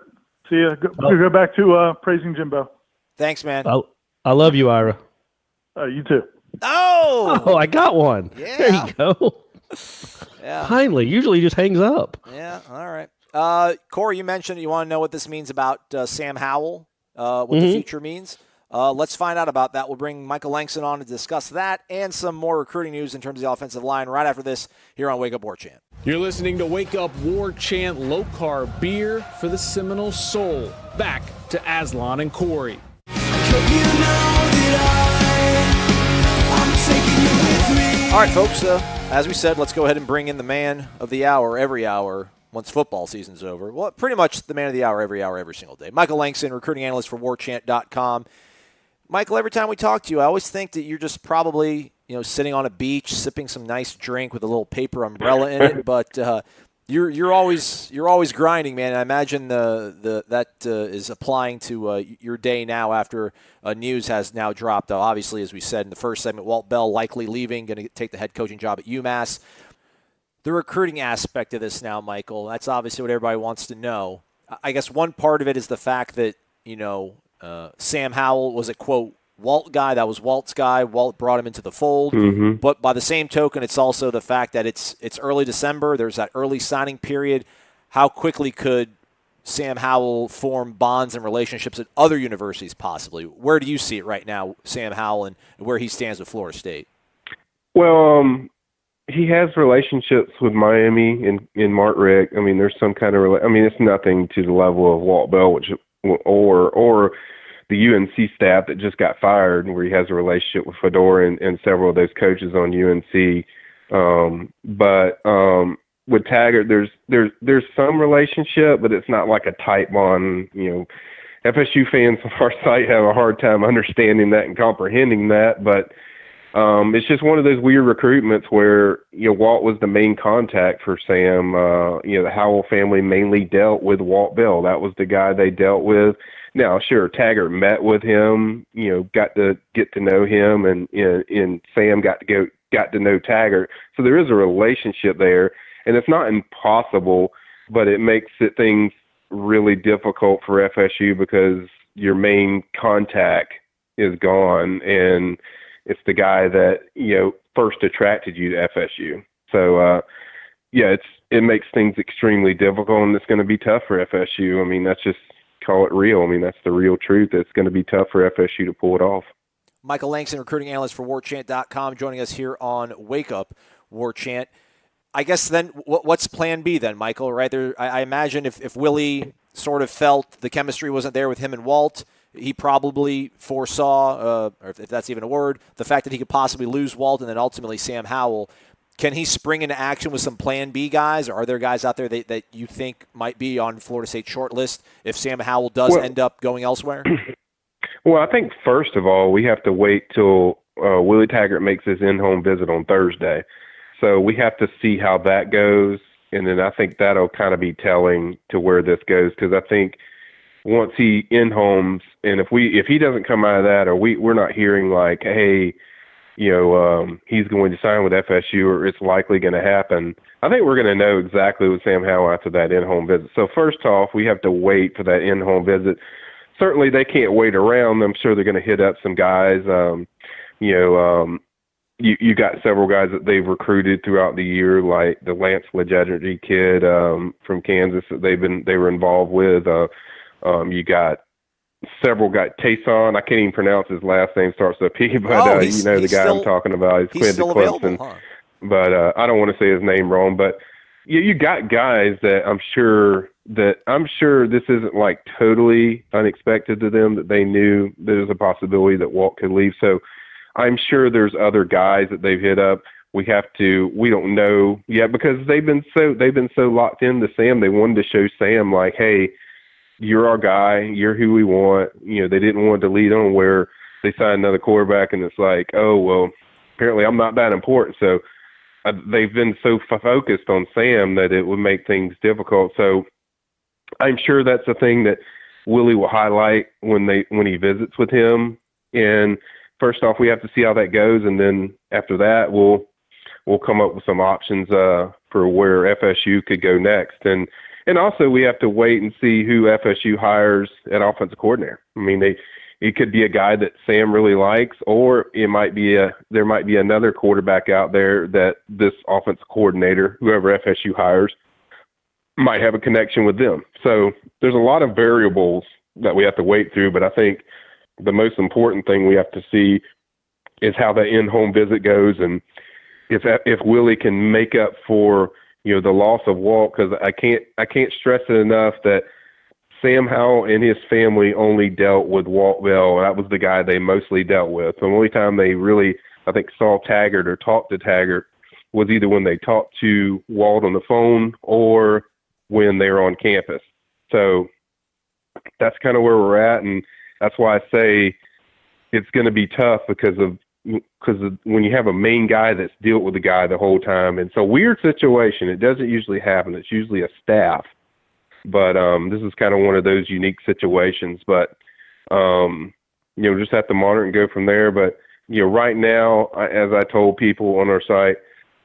See you. Go back to praising Jimbo. Thanks, man. I love you, Ira. You too. Oh, I got one. Yeah. There you go. Yeah. Finally. Usually he just hangs up. Yeah, all right. Corey, you mentioned you want to know what this means about Sam Howell, what the future means. Let's find out about that. We'll bring Michael Langston on to discuss that and some more recruiting news in terms of the offensive line right after this here on Wake Up War Chant. You're listening to Wake Up War Chant, low-carb beer for the Seminole soul. Back to Aslan and Corey. All right, folks, as we said, let's go ahead and bring in the man of the hour every hour once football season's over. Well, pretty much the man of the hour, every single day. Michael Langston, recruiting analyst for warchant.com. Michael, every time we talk to you, I always think that you're just probably, sitting on a beach, sipping some nice drink with a little paper umbrella in it, but you're always grinding, man. And I imagine that is applying to your day now after news has now dropped. Obviously, as we said in the first segment, Walt Bell likely leaving, going to take the head coaching job at UMass. The recruiting aspect of this now, Michael, that's obviously what everybody wants to know. I guess one part of it is the fact that, Sam Howell was a, quote, Walt guy. That was Walt's guy. Walt brought him into the fold. Mm-hmm. But by the same token, it's also the fact that it's early December. There's that early signing period. How quickly could Sam Howell form bonds and relationships at other universities possibly? Where do you see it right now, Sam Howell, and where he stands with Florida State? Well, he has relationships with Miami and Mark Richt. I mean, there's some kind of it's nothing to the level of Walt Bell, or the UNC staff that just got fired, where he has a relationship with Fedora and several of those coaches on UNC. But with Taggart, there's some relationship, but it's not like a tight bond. FSU fans on our site have a hard time understanding that and comprehending that, but it's just one of those weird recruitments where Walt was the main contact for Sam. The Howell family mainly dealt with Walt Bell. That was the guy they dealt with. Now, sure, Taggart met with him, got to get to know him, and Sam got to know Taggart. So there is a relationship there, and it's not impossible, but it makes things really difficult for FSU because your main contact is gone, and it's the guy that first attracted you to FSU. So it makes things extremely difficult, and it's going to be tough for FSU. I mean, that's just call it real. I mean, that's the real truth. It's going to be tough for FSU to pull it off. Michael Langston, recruiting analyst for WarChant.com, joining us here on Wake Up WarChant. I guess then what's plan B then, Michael, right? I imagine if Willie sort of felt the chemistry wasn't there with him and Walt, he probably foresaw, or if that's even a word, the fact that he could possibly lose Walt and then ultimately Sam Howell. Can he spring into action with some plan B guys, or are there guys out there that you think might be on Florida State's short list if Sam Howell does end up going elsewhere? Well, I think first of all, we have to wait till Willie Taggart makes his in-home visit on Thursday. So we have to see how that goes, and then I think that'll kind of be telling to where this goes, because I think once he in-homes, and if he doesn't come out of that, or we're not hearing like, hey, he's going to sign with FSU, or it's likely going to happen, I think we're going to know exactly with Sam Howell after that in-home visit. So first off, we have to wait for that in-home visit. Certainly they can't wait around. I'm sure they're going to hit up some guys. You got several guys that they've recruited throughout the year, like the Lance Legendary kid from Kansas that they were involved with. You got several guys. Tayson, I can't even pronounce his last name, starts with a P, but the guy I'm talking about. He's still available, huh? But I don't want to say his name wrong. But you got guys that I'm sure this isn't like totally unexpected to them, that they knew there's a possibility that Walt could leave. So I'm sure there's other guys that they've hit up. We don't know yet, because they've been so locked into Sam. They wanted to show Sam like, hey, you're our guy. You're who we want. They didn't want to lead on where they signed another quarterback and it's like, oh, well, apparently I'm not that important. So they've been so focused on Sam that it would make things difficult. So I'm sure that's a thing that Willie will highlight when he visits with him. And first off, we have to see how that goes, and then after that, we'll come up with some options for where FSU could go next. And also we have to wait and see who FSU hires at offensive coordinator. I mean, it could be a guy that Sam really likes, or there might be another quarterback out there that this offensive coordinator, whoever FSU hires, might have a connection with them. So there's a lot of variables that we have to wait through, but I think the most important thing we have to see is how the in-home visit goes, and if Willie can make up for the loss of Walt, because I can't stress it enough that Sam Howell and his family only dealt with Walt Bell. That was the guy they mostly dealt with. The only time they really, I think, saw Taggart or talked to Taggart was either when they talked to Walt on the phone or when they were on campus. So that's kind of where we're at, and that's why I say it's going to be tough because when you have a main guy that's dealt with the guy the whole time. And it's a weird situation. It doesn't usually happen. It's usually a staff. But this is kind of one of those unique situations. But, just have to monitor and go from there. But, right now, as I told people on our site,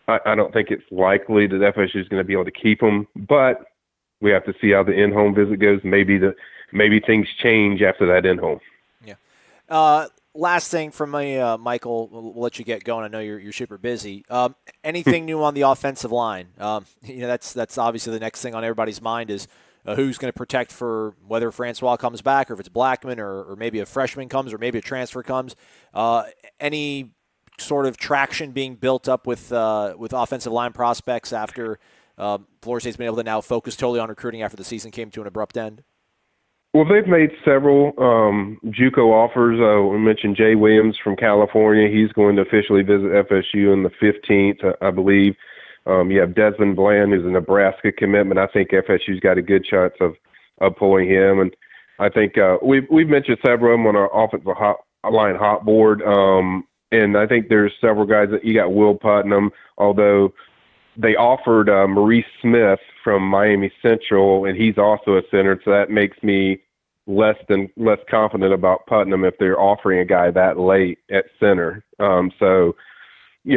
I don't think it's likely that FSU is going to be able to keep him. But we have to see how the in-home visit goes. Maybe maybe things change after that in-home. Yeah. Last thing from me, Michael, we'll let you get going. I know you're super busy. Anything new on the offensive line? That's obviously the next thing on everybody's mind is who's going to protect for whether Francois comes back or if it's Blackman or maybe a freshman comes or maybe a transfer comes. Any sort of traction being built up with offensive line prospects after Florida State's been able to now focus totally on recruiting after the season came to an abrupt end? Well, they've made several JUCO offers. We mentioned Jay Williams from California. He's going to officially visit FSU on the 15th, I believe. You have Desmond Bland, who's a Nebraska commitment. I think FSU's got a good chance of pulling him. And I think we've mentioned several of them on our offensive line hot board. And I think there's several guys that you got Will Putnam, although they offered Maurice Smith from Miami Central, and he's also a center, so that makes me less confident about Putnam if they're offering a guy that late at center. So,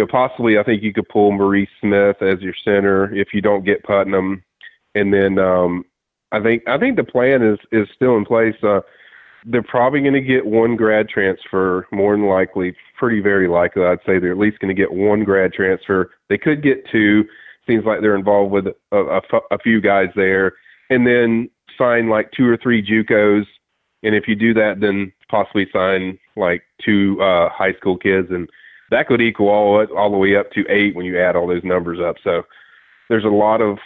possibly I think you could pull Maurice Smith as your center if you don't get Putnam, and then I think the plan is still in place. They're probably going to get one grad transfer, more than likely, very likely. I'd say they're at least going to get one grad transfer. They could get two. Seems like they're involved with a few guys there. And then sign like 2 or 3 JUCOs. And if you do that, then possibly sign like 2 high school kids. And that could equal all the way up to 8 when you add all those numbers up. So there's a lot of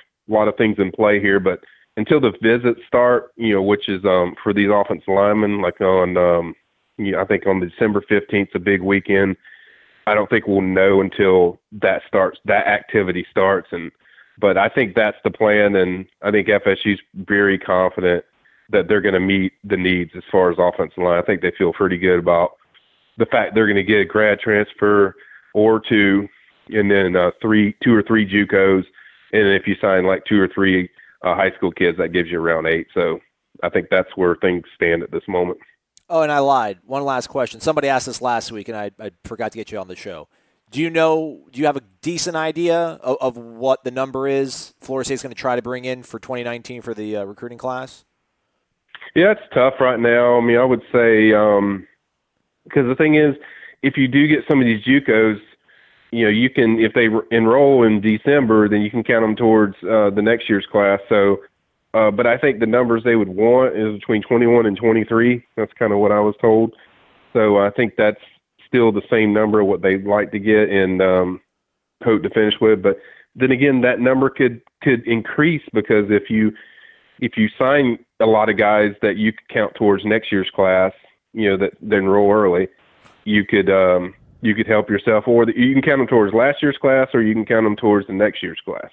things in play here. But until the visits start, which is for these offensive linemen, like on I think on December 15th, a big weekend. I don't think we'll know until that activity starts. But I think that's the plan, and I think FSU's very confident that they're going to meet the needs as far as offensive line. I think they feel pretty good about the fact they're going to get a grad transfer or 2, and then 2 or 3 JUCOs, and if you sign like 2 or 3 high school kids, that gives you around 8. So I think that's where things stand at this moment. Oh, and I lied. One last question. Somebody asked this last week, and I forgot to get you on the show. Do you have a decent idea of what the number is Florida State's going to try to bring in for 2019 for the recruiting class? Yeah, it's tough right now. I mean, I would say because the thing is, if you do get some of these JUCOs, you can, if they enroll in December, then you can count them towards the next year's class. So, but I think the numbers they would want is between 21 and 23. That's kind of what I was told. So I think that's still the same number of what they'd like to get and hope to finish with. But then again, that number could increase because if you sign a lot of guys that you could count towards next year's class, that enroll early, you could help yourself, or you can count them towards last year's class, or you can count them towards the next year's class.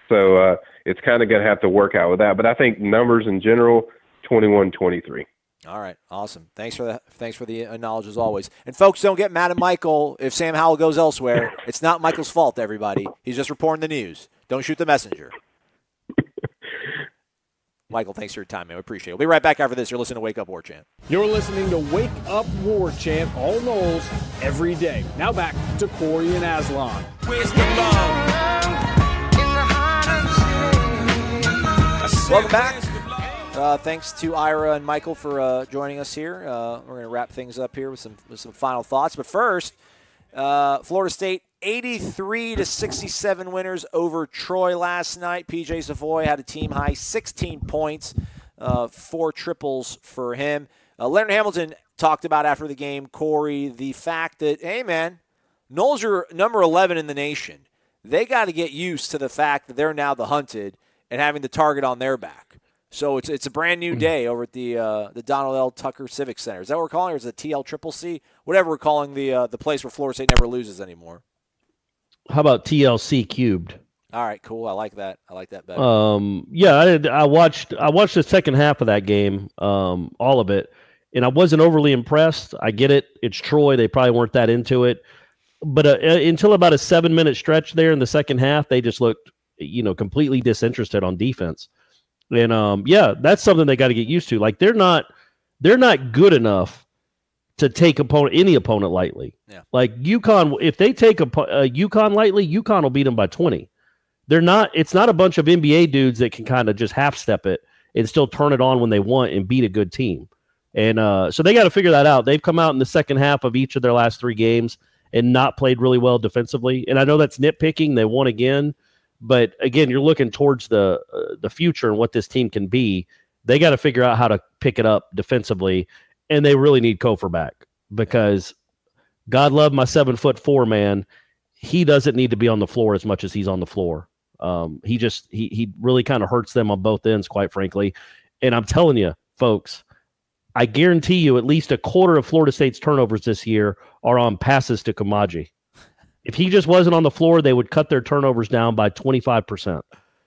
So it's kind of going to have to work out with that. But I think numbers in general, 21, 23. All right, awesome. Thanks for the knowledge as always. And folks, don't get mad at Michael if Sam Howell goes elsewhere. It's not Michael's fault, everybody. He's just reporting the news. Don't shoot the messenger. Michael, thanks for your time, man. We appreciate it. We'll be right back after this. You're listening to Wake Up War Chant. You're listening to Wake Up War Chant, all Noles, every day. Now back to Corey and Aslan. Where's the love? Welcome back. Thanks to Ira and Michael for joining us here. We're going to wrap things up here with some final thoughts. But first, Florida State 83-67 winners over Troy last night. PJ Savoy had a team high 16 points, 4 triples for him. Leonard Hamilton talked about after the game, Corey, the fact that, hey man, Noles are number 11 in the nation. They got to get used to the fact that they're now the hunted and having the target on their back. So it's a brand new day over at the Donald L. Tucker Civic Center. Is that what we're calling it, or is it TLCCC? Whatever we're calling the place where Florida State never loses anymore. How about TLC cubed? All right, cool. I like that. I like that better. I watched the second half of that game, all of it, and I wasn't overly impressed. I get it. It's Troy. They probably weren't that into it. But until about a 7-minute stretch there in the second half, they just looked, completely disinterested on defense. And that's something they got to get used to. Like they're not good enough to take any opponent lightly. Yeah. Like UConn, if they take a UConn lightly, UConn will beat them by 20. They're not. It's not a bunch of NBA dudes that can kind of just half step it and still turn it on when they want and beat a good team. And so they got to figure that out. They've come out in the second half of each of their last 3 games and not played really well defensively. And I know that's nitpicking. They won again. But, again, you're looking towards the future and what this team can be. They got to figure out how to pick it up defensively, and they really need Kofor back because God love my 7'4" man. He doesn't need to be on the floor as much as he's on the floor. He really kind of hurts them on both ends, quite frankly. And I'm telling you, folks, I guarantee you at least a quarter of Florida State's turnovers this year are on passes to Kamaji. If he just wasn't on the floor, they would cut their turnovers down by 25%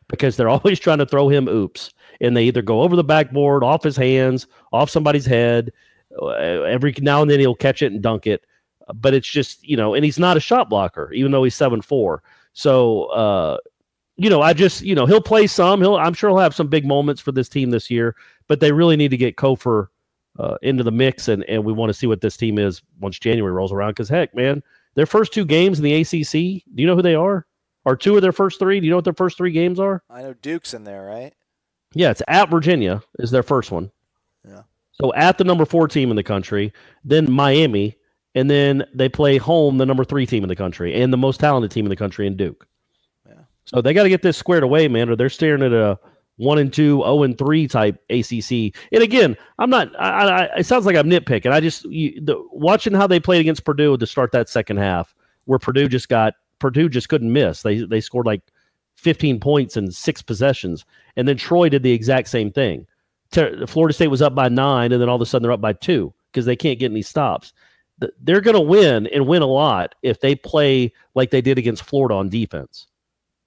because they're always trying to throw him oops. And they either go over the backboard, off his hands, off somebody's head. Every now and then he'll catch it and dunk it. But it's just, and he's not a shot blocker, even though he's 7'4". So, he'll play some. I'm sure he'll have some big moments for this team this year. But they really need to get Kofor into the mix, and we want to see what this team is once January rolls around. Because, heck, man, their first 2 games in the ACC, do you know who they are? Or 2 of their first 3? Do you know what their first 3 games are? I know Duke's in there, right? Yeah, it's at Virginia is their first one. Yeah. So at the number 4 team in the country, then Miami, and then they play home the number 3 team in the country and the most talented team in the country in Duke. Yeah. So they got to get this squared away, man, or they're staring at a 1-2, 0-3 type ACC. And again, I'm not. It sounds like I'm nitpicking. Watching how they played against Purdue to start that second half, where Purdue just couldn't miss. They scored like 15 points in 6 possessions, and then Troy did the exact same thing. Florida State was up by 9, and then all of a sudden they're up by 2 because they can't get any stops. They're going to win and win a lot if they play like they did against Florida on defense.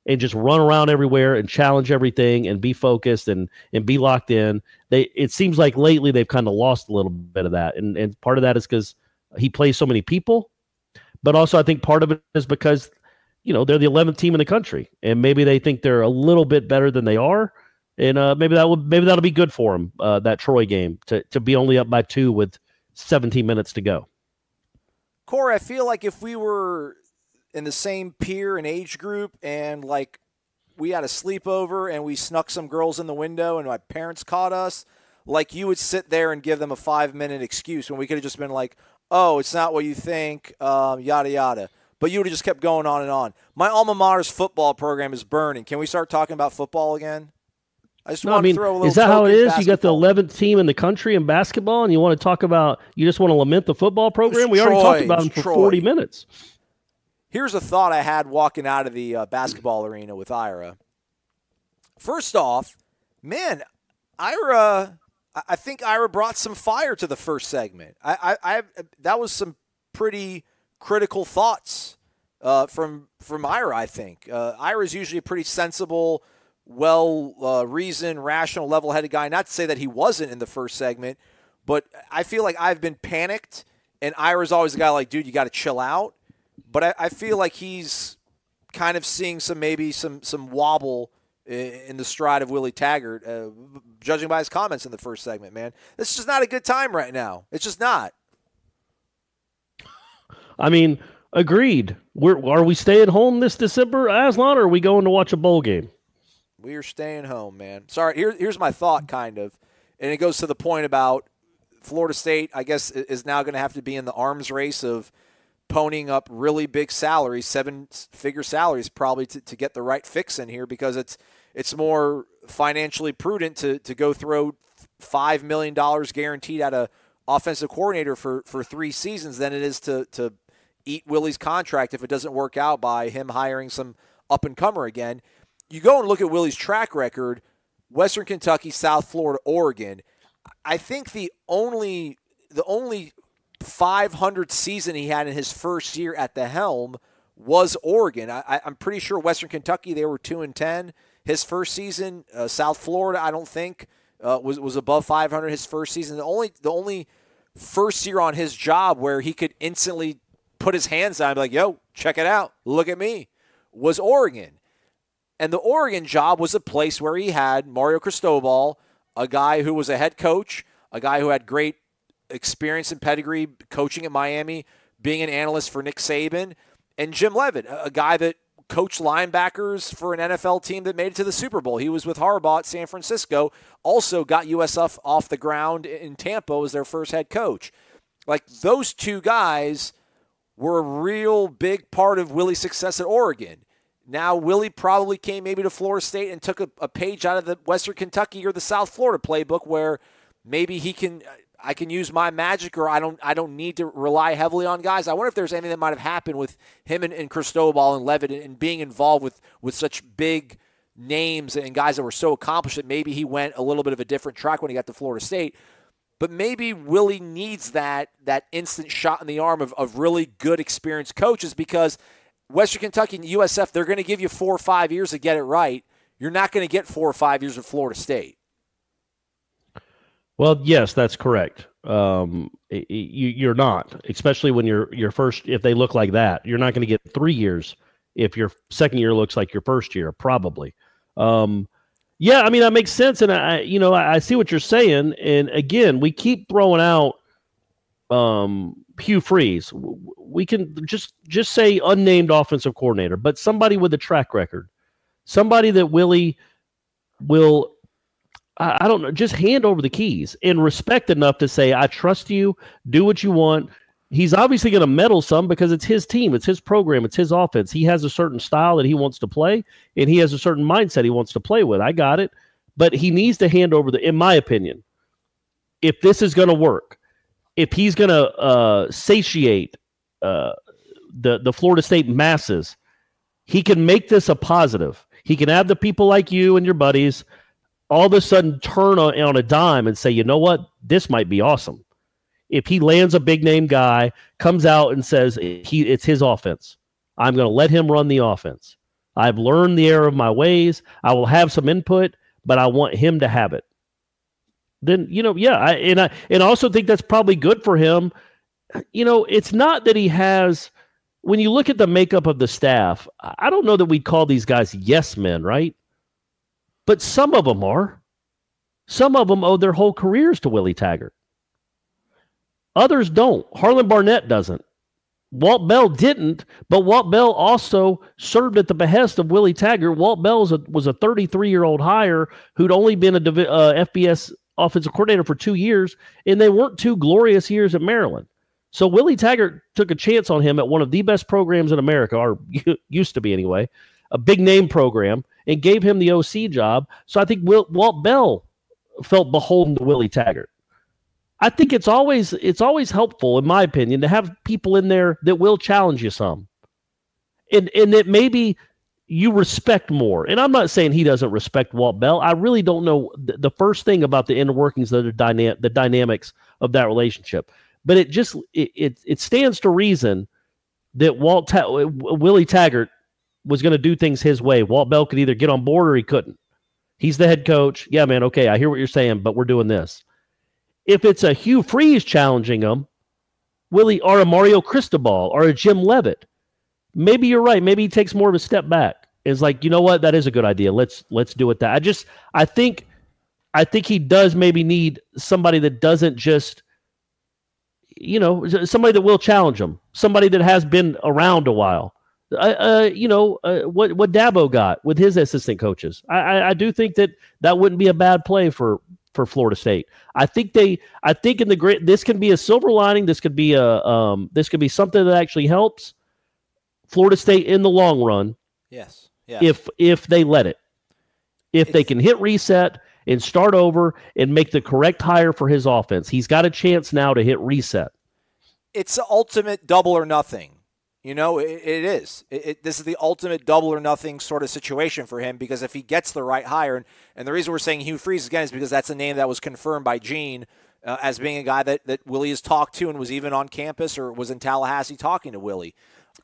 And just run around everywhere and challenge everything and be focused and be locked in. It seems like lately they've kind of lost a little bit of that. And part of that is because he plays so many people. But also I think part of it is because, they're the 11th team in the country. And maybe they think they're a little bit better than they are. And maybe that'll be good for them, that Troy game, to be only up by 2 with 17 minutes to go. Corey, I feel like if we were in the same peer and age group and like we had a sleepover and we snuck some girls in the window and my parents caught us, like you would sit there and give them a 5-minute excuse when we could have just been like, oh, it's not what you think, yada, yada. But you would have just kept going on and on. My alma mater's football program is burning. Can we start talking about football again? I just want to throw a little. Is that how it is? Basketball. You got the 11th team in the country in basketball, and you want to talk about? You just want to lament the football program? We already talked about them for 40 minutes. Here's a thought I had walking out of the basketball arena with Ira. First off, man, I think Ira brought some fire to the first segment. That was some pretty critical thoughts from Ira. I think Ira's usually a pretty sensible, reasoned, rational, level-headed guy. Not to say that he wasn't in the first segment, but I feel like I've been panicked, and Ira's always a guy like, dude, you got to chill out. But I feel like he's kind of seeing some wobble in the stride of Willie Taggart, judging by his comments in the first segment, man. This is just not a good time right now. It's just not. I mean, agreed. Are we staying home this December, Aslan, or are we going to watch a bowl game? We are staying home, man. Sorry, here's my thought, kind of. And it goes to the point about Florida State, I guess, is now going to have to be in the arms race of ponying up really big salaries, 7-figure salaries probably to get the right fix in here, because it's more financially prudent to go throw $5 million guaranteed at a offensive coordinator for 3 seasons than it is to eat Willie's contract if it doesn't work out by him hiring some up-and-comer again. You go and look at Willie's track record, Western Kentucky, South Florida, Oregon. I think the only 500 season he had in his first year at the helm was Oregon. I'm pretty sure Western Kentucky, they were 2-10 his first season. South Florida, I don't think was above 500 his first season. The only first year on his job where he could instantly put his hands down and be like, yo, check it out, look at me, was Oregon. And the Oregon job was a place where he had Mario Cristobal, a guy who was a head coach, a guy who had great experience and pedigree coaching at Miami, being an analyst for Nick Saban, and Jim Leavitt, a guy that coached linebackers for an NFL team that made it to the Super Bowl. He was with Harbaugh at San Francisco, also got USF off the ground in Tampa as their first head coach. Like, those two guys were a real big part of Willie's success at Oregon. Now, Willie probably came maybe to Florida State and took a page out of the Western Kentucky or the South Florida playbook where maybe I can use my magic, or I don't need to rely heavily on guys. I wonder if there's anything that might have happened with him and Cristobal and Levitt and being involved with such big names and guys that were so accomplished that maybe he went a little bit of a different track when he got to Florida State. But maybe Willie needs that instant shot in the arm of really good, experienced coaches, because Western Kentucky and USF, they're going to give you 4 or 5 years to get it right. You're not going to get 4 or 5 years with Florida State. Well, yes, that's correct. You're not, especially when your first. If they look like that, you're not going to get 3 years if your second year looks like your first year, probably. Yeah, I mean, that makes sense, and I see what you're saying. And again, we keep throwing out Hugh Freeze. We can just say unnamed offensive coordinator, but somebody with a track record, somebody that Willie will, I don't know, just hand over the keys and respect enough to say, I trust you, do what you want. He's obviously going to meddle some because it's his team, it's his program, it's his offense. He has a certain style that he wants to play, and he has a certain mindset he wants to play with. I got it. But he needs to hand over in my opinion, if this is going to work, if he's going to satiate the Florida State masses, he can make this a positive. He can have the people like you and your buddies all of a sudden turn on a dime and say, you know what, this might be awesome. If he lands a big-name guy, comes out and says it's his offense, I'm going to let him run the offense. I've learned the error of my ways. I will have some input, but I want him to have it. Then, I also think that's probably good for him. It's not that he has – when you look at the makeup of the staff, I don't know that we'd call these guys yes men, right? But some of them are. Some of them owe their whole careers to Willie Taggart. Others don't. Harlan Barnett doesn't. Walt Bell didn't, but Walt Bell also served at the behest of Willie Taggart. Walt Bell was a 33-year-old hire who'd only been a FBS offensive coordinator for 2 years, and they weren't 2 glorious years at Maryland. So Willie Taggart took a chance on him at one of the best programs in America, or used to be anyway, a big-name program, and gave him the OC job. So I think Walt Bell felt beholden to Willie Taggart. I think it's always helpful, in my opinion, to have people in there that will challenge you some, and that maybe you respect more. And I'm not saying he doesn't respect Walt Bell. I really don't know the first thing about the inner workings of the dynamics of that relationship. But it stands to reason that Willie Taggart was going to do things his way. Walt Bell could either get on board or he couldn't. He's the head coach. Yeah, man, okay, I hear what you're saying, but we're doing this. If it's a Hugh Freeze challenging him, Willie, or a Mario Cristobal or a Jim Levitt, maybe you're right. Maybe he takes more of a step back. It's like, you know what, that is a good idea. Let's do it. I think he does maybe need somebody that doesn't just, somebody that will challenge him, somebody that has been around a while. What Dabo got with his assistant coaches. I do think that wouldn't be a bad play for Florida State. I think in the great, this can be a silver lining. This could be something that actually helps Florida State in the long run. Yes. If they let it, they can hit reset and start over and make the correct hire for his offense, he's got a chance now to hit reset. It's the ultimate double or nothing. It is. This is the ultimate double or nothing sort of situation for him, because if he gets the right hire, and the reason we're saying Hugh Freeze again is because that's a name that was confirmed by Gene as being a guy that Willie has talked to and was even on campus or was in Tallahassee talking to Willie.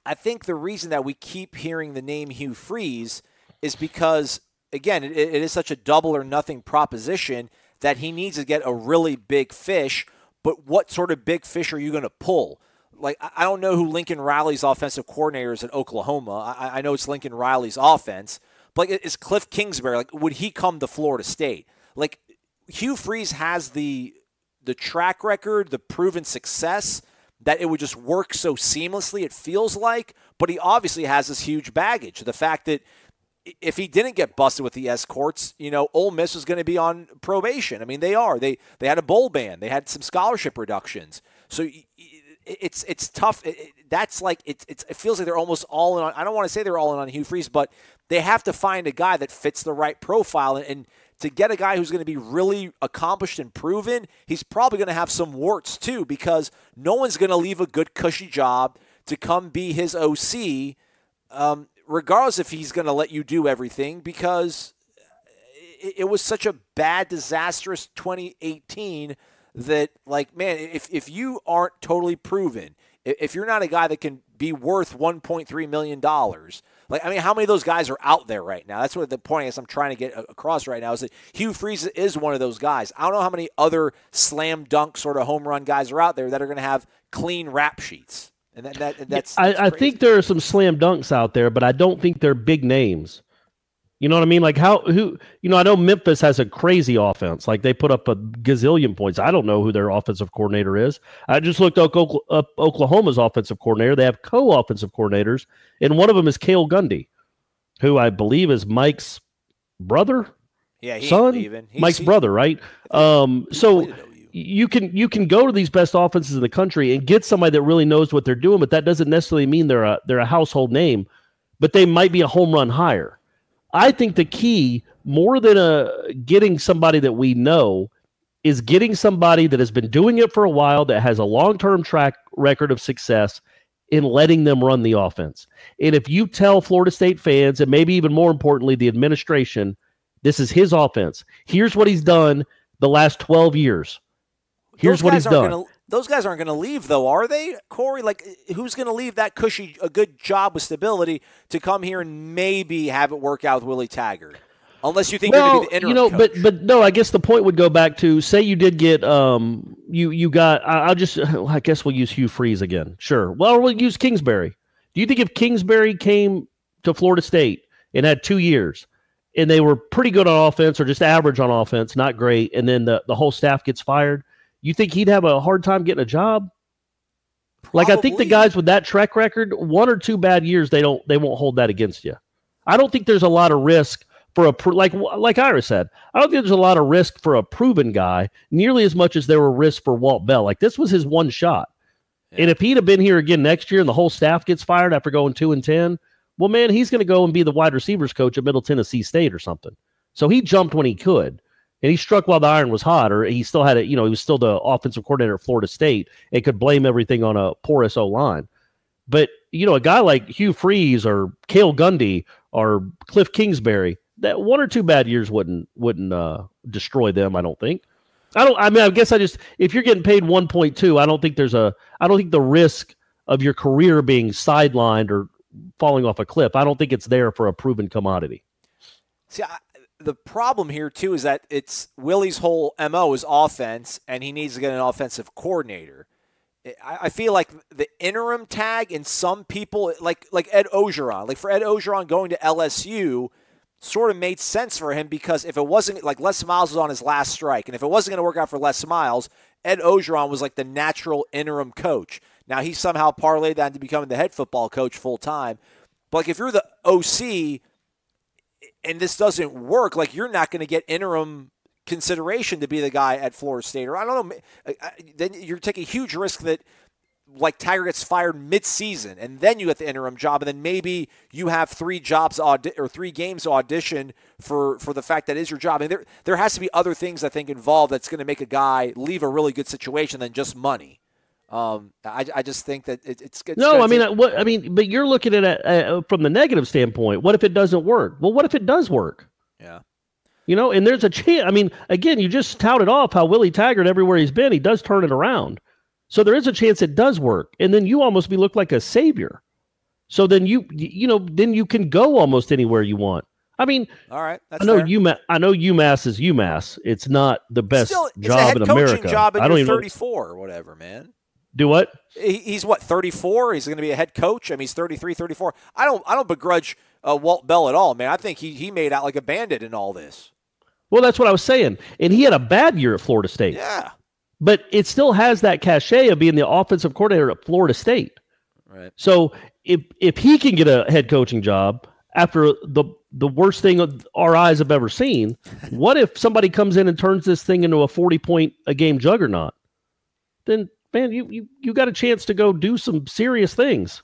I think the reason that we keep hearing the name Hugh Freeze is because, again, it is such a double or nothing proposition that he needs to get a really big fish, but what sort of big fish are you going to pull? Like, I don't know who Lincoln Riley's offensive coordinator is at Oklahoma. I know it's Lincoln Riley's offense. But like, is Cliff Kingsbury, like, would he come to Florida State? Like, Hugh Freeze has the track record, the proven success that it would just work so seamlessly, it feels like, but he obviously has this huge baggage. The fact that if he didn't get busted with the escorts, Ole Miss was going to be on probation. I mean, they are. They had a bowl ban. They had some scholarship reductions. So it's tough. It feels like they're almost all in on. I don't want to say they're all in on Hugh Freeze, but they have to find a guy that fits the right profile. And to get a guy who's going to be really accomplished and proven, he's probably going to have some warts too, because no one's going to leave a good cushy job to come be his OC, regardless if he's going to let you do everything, because it was such a bad, disastrous 2018 that, man, if you aren't totally proven, if you're not a guy that can be worth $1.3 million, how many of those guys are out there right now? That's what the point is I'm trying to get across right now, is that Hugh Freeze is one of those guys. I don't know how many other slam dunk sort of home run guys are out there that are going to have clean rap sheets. And that's I think there are some slam dunks out there, but I don't think they're big names. You know what I mean? I know Memphis has a crazy offense. They put up a gazillion points. I don't know who their offensive coordinator is. I just looked up Oklahoma's offensive coordinator. They have co-offensive coordinators, and one of them is Cale Gundy, who I believe is Mike's brother. Yeah, he's son? leaving. Mike's brother, right? So you can go to these best offenses in the country and get somebody that really knows what they're doing, but that doesn't necessarily mean they're a household name, but they might be a home run hire. I think the key, more than getting somebody that we know, is getting somebody that has been doing it for a while, that has a long-term track record of success, in letting them run the offense. And if you tell Florida State fans, and maybe even more importantly, the administration, this is his offense, here's what he's done the last 12 years. Here's what he's done. Those guys aren't going to leave, though, are they, Corey? Who's going to leave that cushy, a good job with stability to come here and maybe have it work out with Willie Taggart? Unless you think you're going to be the interim coach. But no, I guess the point would go back to, say you did get you got. I guess we'll use Hugh Freeze again. Sure. Well, we'll use Kingsbury. Do you think if Kingsbury came to Florida State and had 2 years, and they were pretty good on offense or just average on offense, not great, and then the whole staff gets fired, you think he'd have a hard time getting a job? Probably. I think the guys with that track record, 1 or 2 bad years, they won't hold that against you. I don't think there's a lot of risk for like Ira said. I don't think there's a lot of risk for a proven guy, nearly as much as there were risks for Walt Bell. This was his one shot. Yeah. And if he'd have been here again next year and the whole staff gets fired after going 2-10, well, man, he's going to go and be the wide receivers coach at Middle Tennessee State or something. So he jumped when he could. And he struck while the iron was hot, or he still had it. He was still the offensive coordinator at Florida State and could blame everything on a porous O-line. But, a guy like Hugh Freeze or Cale Gundy or Cliff Kingsbury, that 1 or 2 bad years wouldn't destroy them, I don't think. I guess if you're getting paid 1.2, I don't think the risk of your career being sidelined or falling off a cliff, I don't think it's there for a proven commodity. See, the problem here, too, is that it's Willie's whole MO is offense, and he needs to get an offensive coordinator. I feel like the interim tag in some people, like Ed Ogeron, for Ed Ogeron going to LSU sort of made sense for him, because if it wasn't, Les Miles was on his last strike, and if it wasn't going to work out for Les Miles, Ed Ogeron was the natural interim coach. Now, he somehow parlayed that into becoming the head football coach full time. But if you're the OC and this doesn't work, you're not going to get interim consideration to be the guy at Florida State. Or I don't know, then you're taking a huge risk that Taggart gets fired mid-season, and then you get the interim job, and then maybe you have 3 games to audition for the fact that is your job. And there has to be other things, I think, involved that's going to make a guy leave a really good situation than just money. I just think that it's no. But you're looking at it from the negative standpoint. What if it doesn't work? Well, what if it does work? Yeah. And there's a chance. Again, you just touted off how Willie Taggart, everywhere he's been, he does turn it around. So there is a chance it does work, and then you almost look like a savior. So then then you can go almost anywhere you want. All right. That's I know fair. I know UMass is UMass. It's not the best job in America. It's a head coaching job, and you're 34 or whatever, man. Do what? He's 34? He's going to be a head coach? He's 33, 34. I don't begrudge Walt Bell at all, man. I think he made out like a bandit in all this. Well, that's what I was saying. And he had a bad year at Florida State. Yeah. but it still has that cachet of being the offensive coordinator at Florida State. Right. So if he can get a head coaching job after the worst thing our eyes have ever seen, what if somebody comes in and turns this thing into a 40-point a game juggernaut? Then, man, you got a chance to go do some serious things.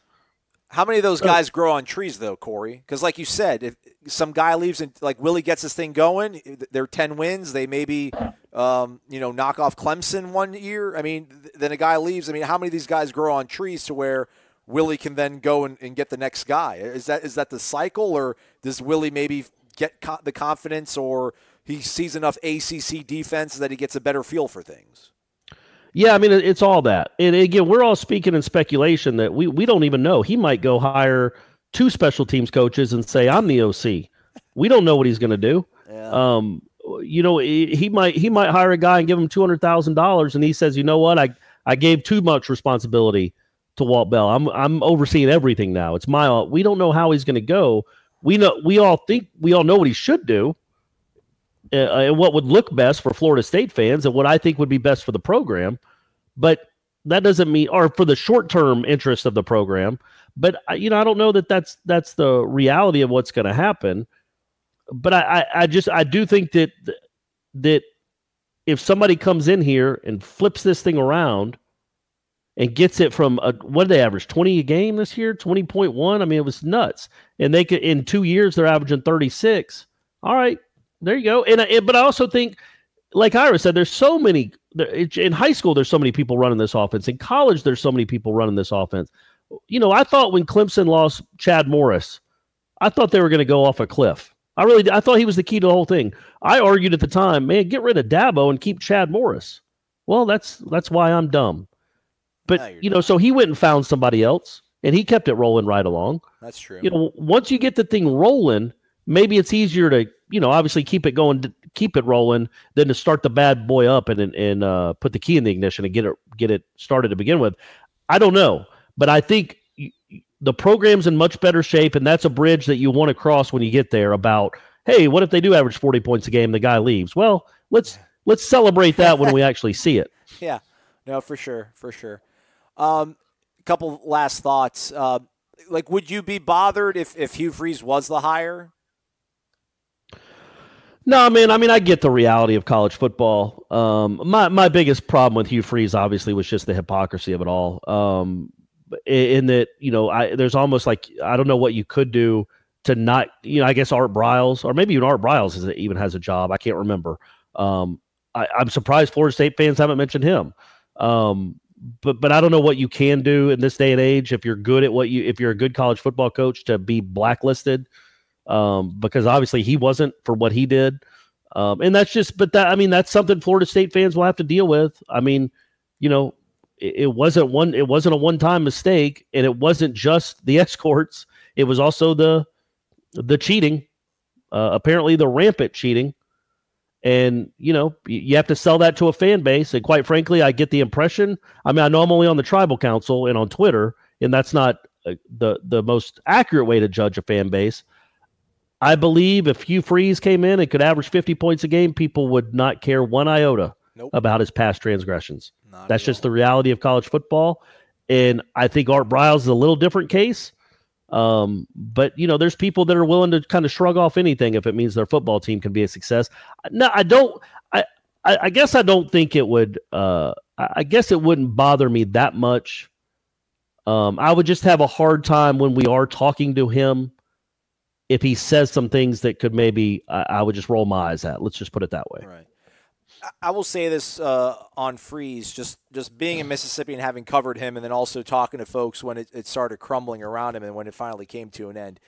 How many of those guys grow on trees, though, Corey? Because like you said, if some guy leaves and like Willie gets this thing going, they're 10 wins. They maybe, knock off Clemson one year. I mean, then a guy leaves. I mean, how many of these guys grow on trees to where Willie can then go and get the next guy? Is that the cycle, or does Willie maybe get the confidence, or he sees enough ACC defense that he gets a better feel for things? Yeah, I mean, it's all that. And again, we're all speaking in speculation that we don't even know. He might go hire 2 special teams coaches and say, I'm the OC. We don't know what he's going to do. Yeah. He might hire a guy and give him $200,000, and he says, you know what, I gave too much responsibility to Walt Bell. I'm overseeing everything now. It's my. We don't know how he's going to go. We all know what he should do. And what would look best for Florida State fans and what I think would be best for the program. But that doesn't mean, or for the short-term interest of the program. But, I don't know that that's the reality of what's going to happen. But I do think that if somebody comes in here and flips this thing around and gets it from, what did they average, 20 a game this year, 20.1? I mean, it was nuts. And they could, in 2 years, they're averaging 36. All right. There you go. But I also think, like Ira said, there's so many in high school. There's so many people running this offense. In college, there's so many people running this offense. I thought when Clemson lost Chad Morris, I thought they were going to go off a cliff. I thought he was the key to the whole thing. I argued at the time, man, get rid of Dabo and keep Chad Morris. Well, that's why I'm dumb. But so he went and found somebody else, and he kept it rolling right along. That's true. Once you get the thing rolling, maybe it's easier to, obviously keep it going, keep it rolling, than to start the bad boy up and put the key in the ignition and get it started to begin with. I don't know, but I think the program's in much better shape, and that's a bridge that you want to cross when you get there. About, hey, what if they do average 40 points a game? The guy leaves. Well, let's celebrate that when we actually see it. Yeah, no, for sure. Couple last thoughts. Would you be bothered if Hugh Freeze was the hire? No, man. I mean, I get the reality of college football. My biggest problem with Hugh Freeze, obviously, was just the hypocrisy of it all. In that, there's almost like, I don't know what you could do to not, I guess Art Briles, or maybe even Art Briles even has a job. I can't remember. I'm surprised Florida State fans haven't mentioned him. But I don't know what you can do in this day and age if you're good at if you're a good college football coach, to be blacklisted. Because obviously he wasn't for what he did. And that's that's something Florida State fans will have to deal with. I mean, it wasn't a one-time mistake, and it wasn't just the escorts. It was also the cheating, apparently the rampant cheating. And, you have to sell that to a fan base. And quite frankly, I get the impression, I know I'm only on the tribal council and on Twitter, and that's not the most accurate way to judge a fan base. I believe if Hugh Freeze came in and could average 50 points a game, people would not care one iota about his past transgressions. That's just the reality of college football. And I think Art Briles is a little different case. But, there's people that are willing to kind of shrug off anything if it means their football team can be a success. No, I don't. I guess I don't think it would. I guess it wouldn't bother me that much. I would just have a hard time when we are talking to him if he says some things that could maybe I would just roll my eyes at. Let's just put it that way. Right. I will say this on Freeze, just being in Mississippi and having covered him, and then also talking to folks when it started crumbling around him and when it finally came to an end.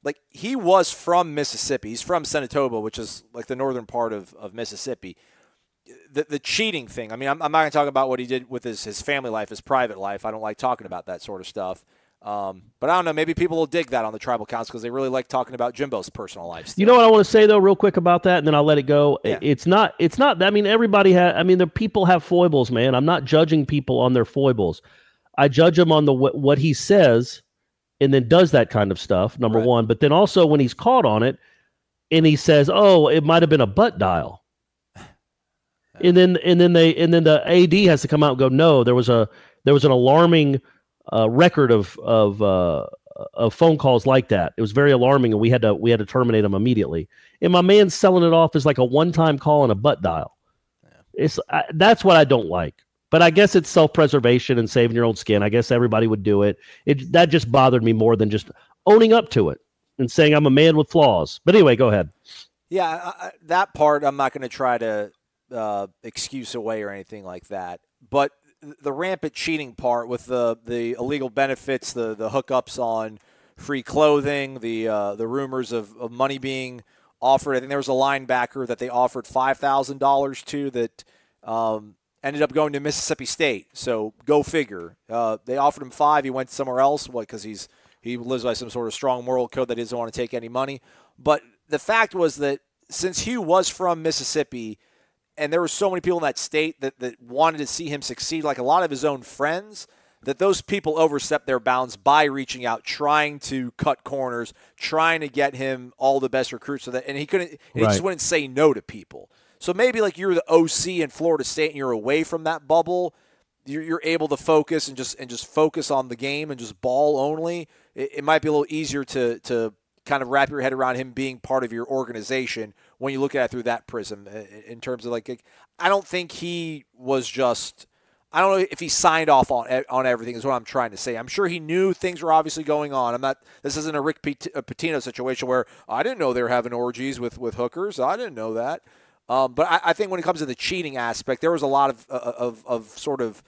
Like, he was from Mississippi. He's from Senatobah, which is like the northern part of Mississippi. The cheating thing, I'm not going to talk about what he did with his family life, his private life. I don't like talking about that sort of stuff. But I don't know, maybe people will dig that on the tribal council because they really like talking about Jimbo's personal life still. You know what I want to say, though, real quick about that, and then I'll let it go. Yeah. It's not, everybody the people have foibles, man. I'm not judging people on their foibles. I judge him on what he says and then does that kind of stuff, number one. But then also when he's caught on it and he says, oh, it might have been a butt dial. And then the AD has to come out and go, no, there was an alarming record of phone calls like that. It was very alarming, and we had to terminate them immediately. And my man's selling it off as like a one-time call and a butt dial. Yeah. That's what I don't like. But I guess it's self-preservation and saving your own skin. I guess everybody would do it. That just bothered me more than just owning up to it and saying I'm a man with flaws. But anyway, go ahead. Yeah, that part I'm not going to try to excuse away or anything like that. But the rampant cheating part with the illegal benefits, the hookups on free clothing, the rumors of money being offered. I think there was a linebacker that they offered $5,000 to that ended up going to Mississippi State. So go figure. They offered him $5,000. He went somewhere else. What? Because he lives by some sort of strong moral code that he doesn't want to take any money. But the fact was that since Hugh was from Mississippi, and there were so many people in that state that wanted to see him succeed, like a lot of his own friends, that those people overstepped their bounds by reaching out, trying to cut corners, trying to get him all the best recruits. And he couldn't. He just wouldn't say no to people. So maybe like you're the OC in Florida State and you're away from that bubble, you're able to focus and just focus on the game and just ball only. It might be a little easier to kind of wrap your head around him being part of your organization when you look at it through that prism. In terms of like, I don't think he was just. I don't know if he signed off on everything is what I'm trying to say. I'm sure he knew things were obviously going on. This isn't a Rick Pitino situation where I didn't know they were having orgies with hookers. I didn't know that. But I think when it comes to the cheating aspect, there was a lot of sort of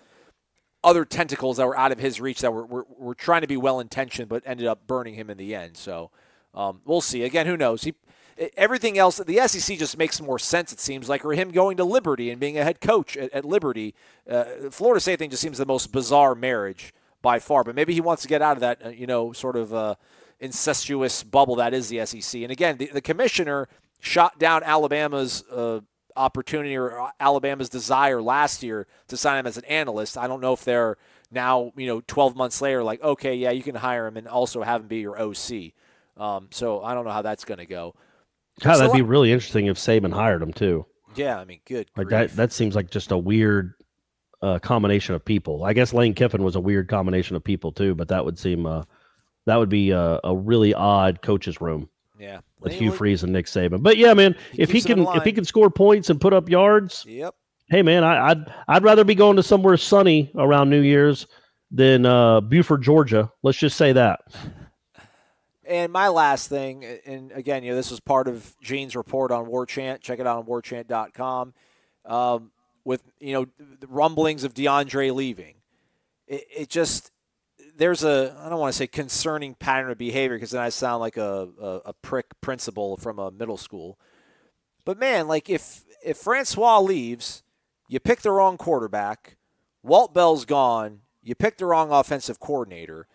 other tentacles that were out of his reach that were trying to be well-intentioned but ended up burning him in the end. So we'll see. Again, who knows? Everything else, the SEC just makes more sense, it seems like, or him going to Liberty and being a head coach at Liberty. Florida State thing just seems the most bizarre marriage by far, but maybe he wants to get out of that, sort of incestuous bubble that is the SEC. And again, the commissioner shot down Alabama's opportunity or Alabama's desire last year to sign him as an analyst. I don't know if they're now, 12 months later, like, okay, yeah, you can hire him and also have him be your OC. So I don't know how that's going to go. God, that'd be really interesting if Saban hired him too. Yeah, I mean, good. Like that seems like just a weird combination of people. I guess Lane Kiffin was a weird combination of people too, but that would seem that would be a really odd coach's room. Yeah, with Hugh Freeze and Nick Saban. But yeah, man, if he can score points and put up yards, yep. Hey man, I'd rather be going to somewhere sunny around New Year's than Buford, Georgia. Let's just say that. And my last thing, and again, this was part of Gene's report on War Chant. Check it out on warchant.com. With the rumblings of DeAndre leaving, it just there's I don't want to say concerning pattern of behavior because then I sound like a prick principal from a middle school. But man, like if Francois leaves, you pick the wrong quarterback. Walt Bell's gone. You pick the wrong offensive coordinator.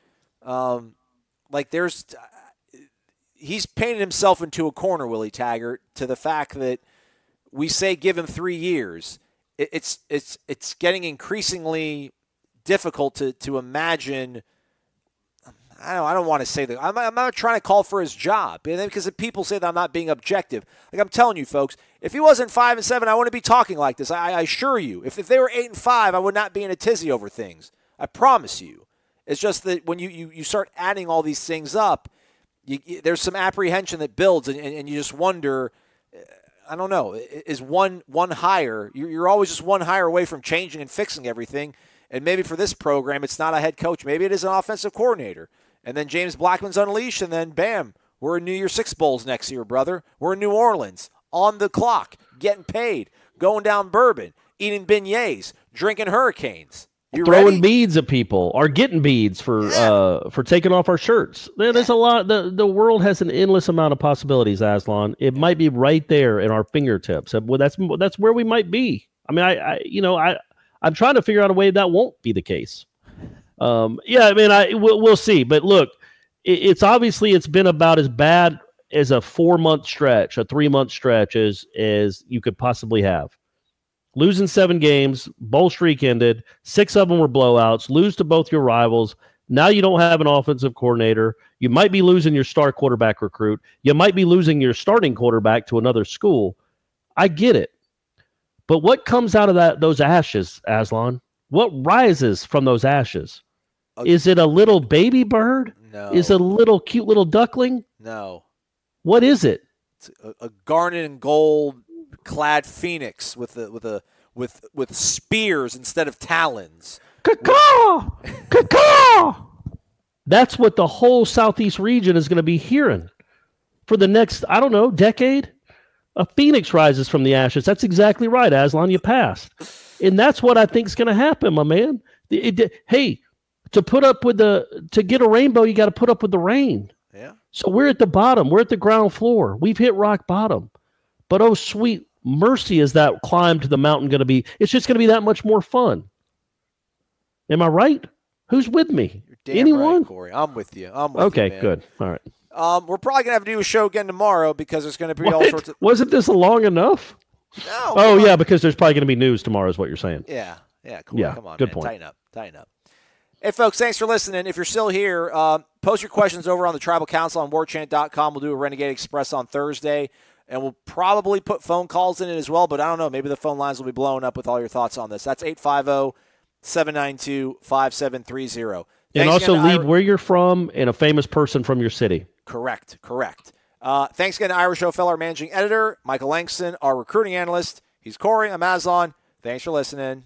He's painted himself into a corner, Willie Taggart, to the fact that we say give him 3 years. It's getting increasingly difficult to imagine. I don't want to say that. I'm not trying to call for his job because people say that I'm not being objective. Like I'm telling you, folks, if he wasn't 5-7, I wouldn't be talking like this. I assure you. If they were 8-5, I would not be in a tizzy over things. I promise you. It's just that when you start adding all these things up, there's some apprehension that builds, and you just wonder, I don't know, is one hire, you're always just one hire away from changing and fixing everything, and maybe for this program, it's not a head coach. Maybe it is an offensive coordinator, and then James Blackman's unleashed, and then bam, we're in New Year's Six Bowls next year, brother. We're in New Orleans, on the clock, getting paid, going down bourbon, eating beignets, drinking hurricanes. You throwing ready? Beads at people or getting beads for taking off our shirts. There's a lot. The world has an endless amount of possibilities, Aslan. It might be right there in our fingertips. Well, that's where we might be. I mean, I'm trying to figure out a way that won't be the case. We'll see. But look, it's obviously it's been about as bad as a 4-month stretch, a 3-month stretch as you could possibly have. Losing 7 games, bowl streak ended, 6 of them were blowouts, lose to both your rivals. Now you don't have an offensive coordinator. You might be losing your star quarterback recruit. You might be losing your starting quarterback to another school. I get it. But what comes out of those ashes, Aslan? What rises from those ashes? Is it a little baby bird? No. Is it a little cute little duckling? No. What is it? It's a garnet and gold clad phoenix with spears instead of talons. Caw-caw! Caw-caw! That's what the whole Southeast region is going to be hearing for the next, I don't know, decade. A phoenix rises from the ashes. That's exactly right, Aslan. You passed. And that's what I think is going to happen, my man. Hey, to get a rainbow, you got to put up with the rain. Yeah. So we're at the bottom. We're at the ground floor. We've hit rock bottom. But oh, sweet mercy, is that climb to the mountain going to be? It's just going to be that much more fun. Am I right? Who's with me? You're damn Anyone? right, Corey. I'm with you. Okay, man. Good. All right. We're probably going to have to do a show again tomorrow because there's going to be all sorts of... Wasn't this long enough? No. Oh, yeah, because there's probably going to be news tomorrow is what you're saying. Yeah. Yeah, Corey, yeah, come on, good man. point. Tighten up. Hey, folks, thanks for listening. If you're still here, post your questions over on the Tribal Council on warchant.com. We'll do a Renegade Express on Thursday, and we'll probably put phone calls in it as well, but I don't know. Maybe the phone lines will be blowing up with all your thoughts on this. That's 850-792-5730. And also leave where you're from and a famous person from your city. Correct. Thanks again to Ira Schoffel, our managing editor, Michael Langston, our recruiting analyst. He's Corey. I'm Aslan. Thanks for listening.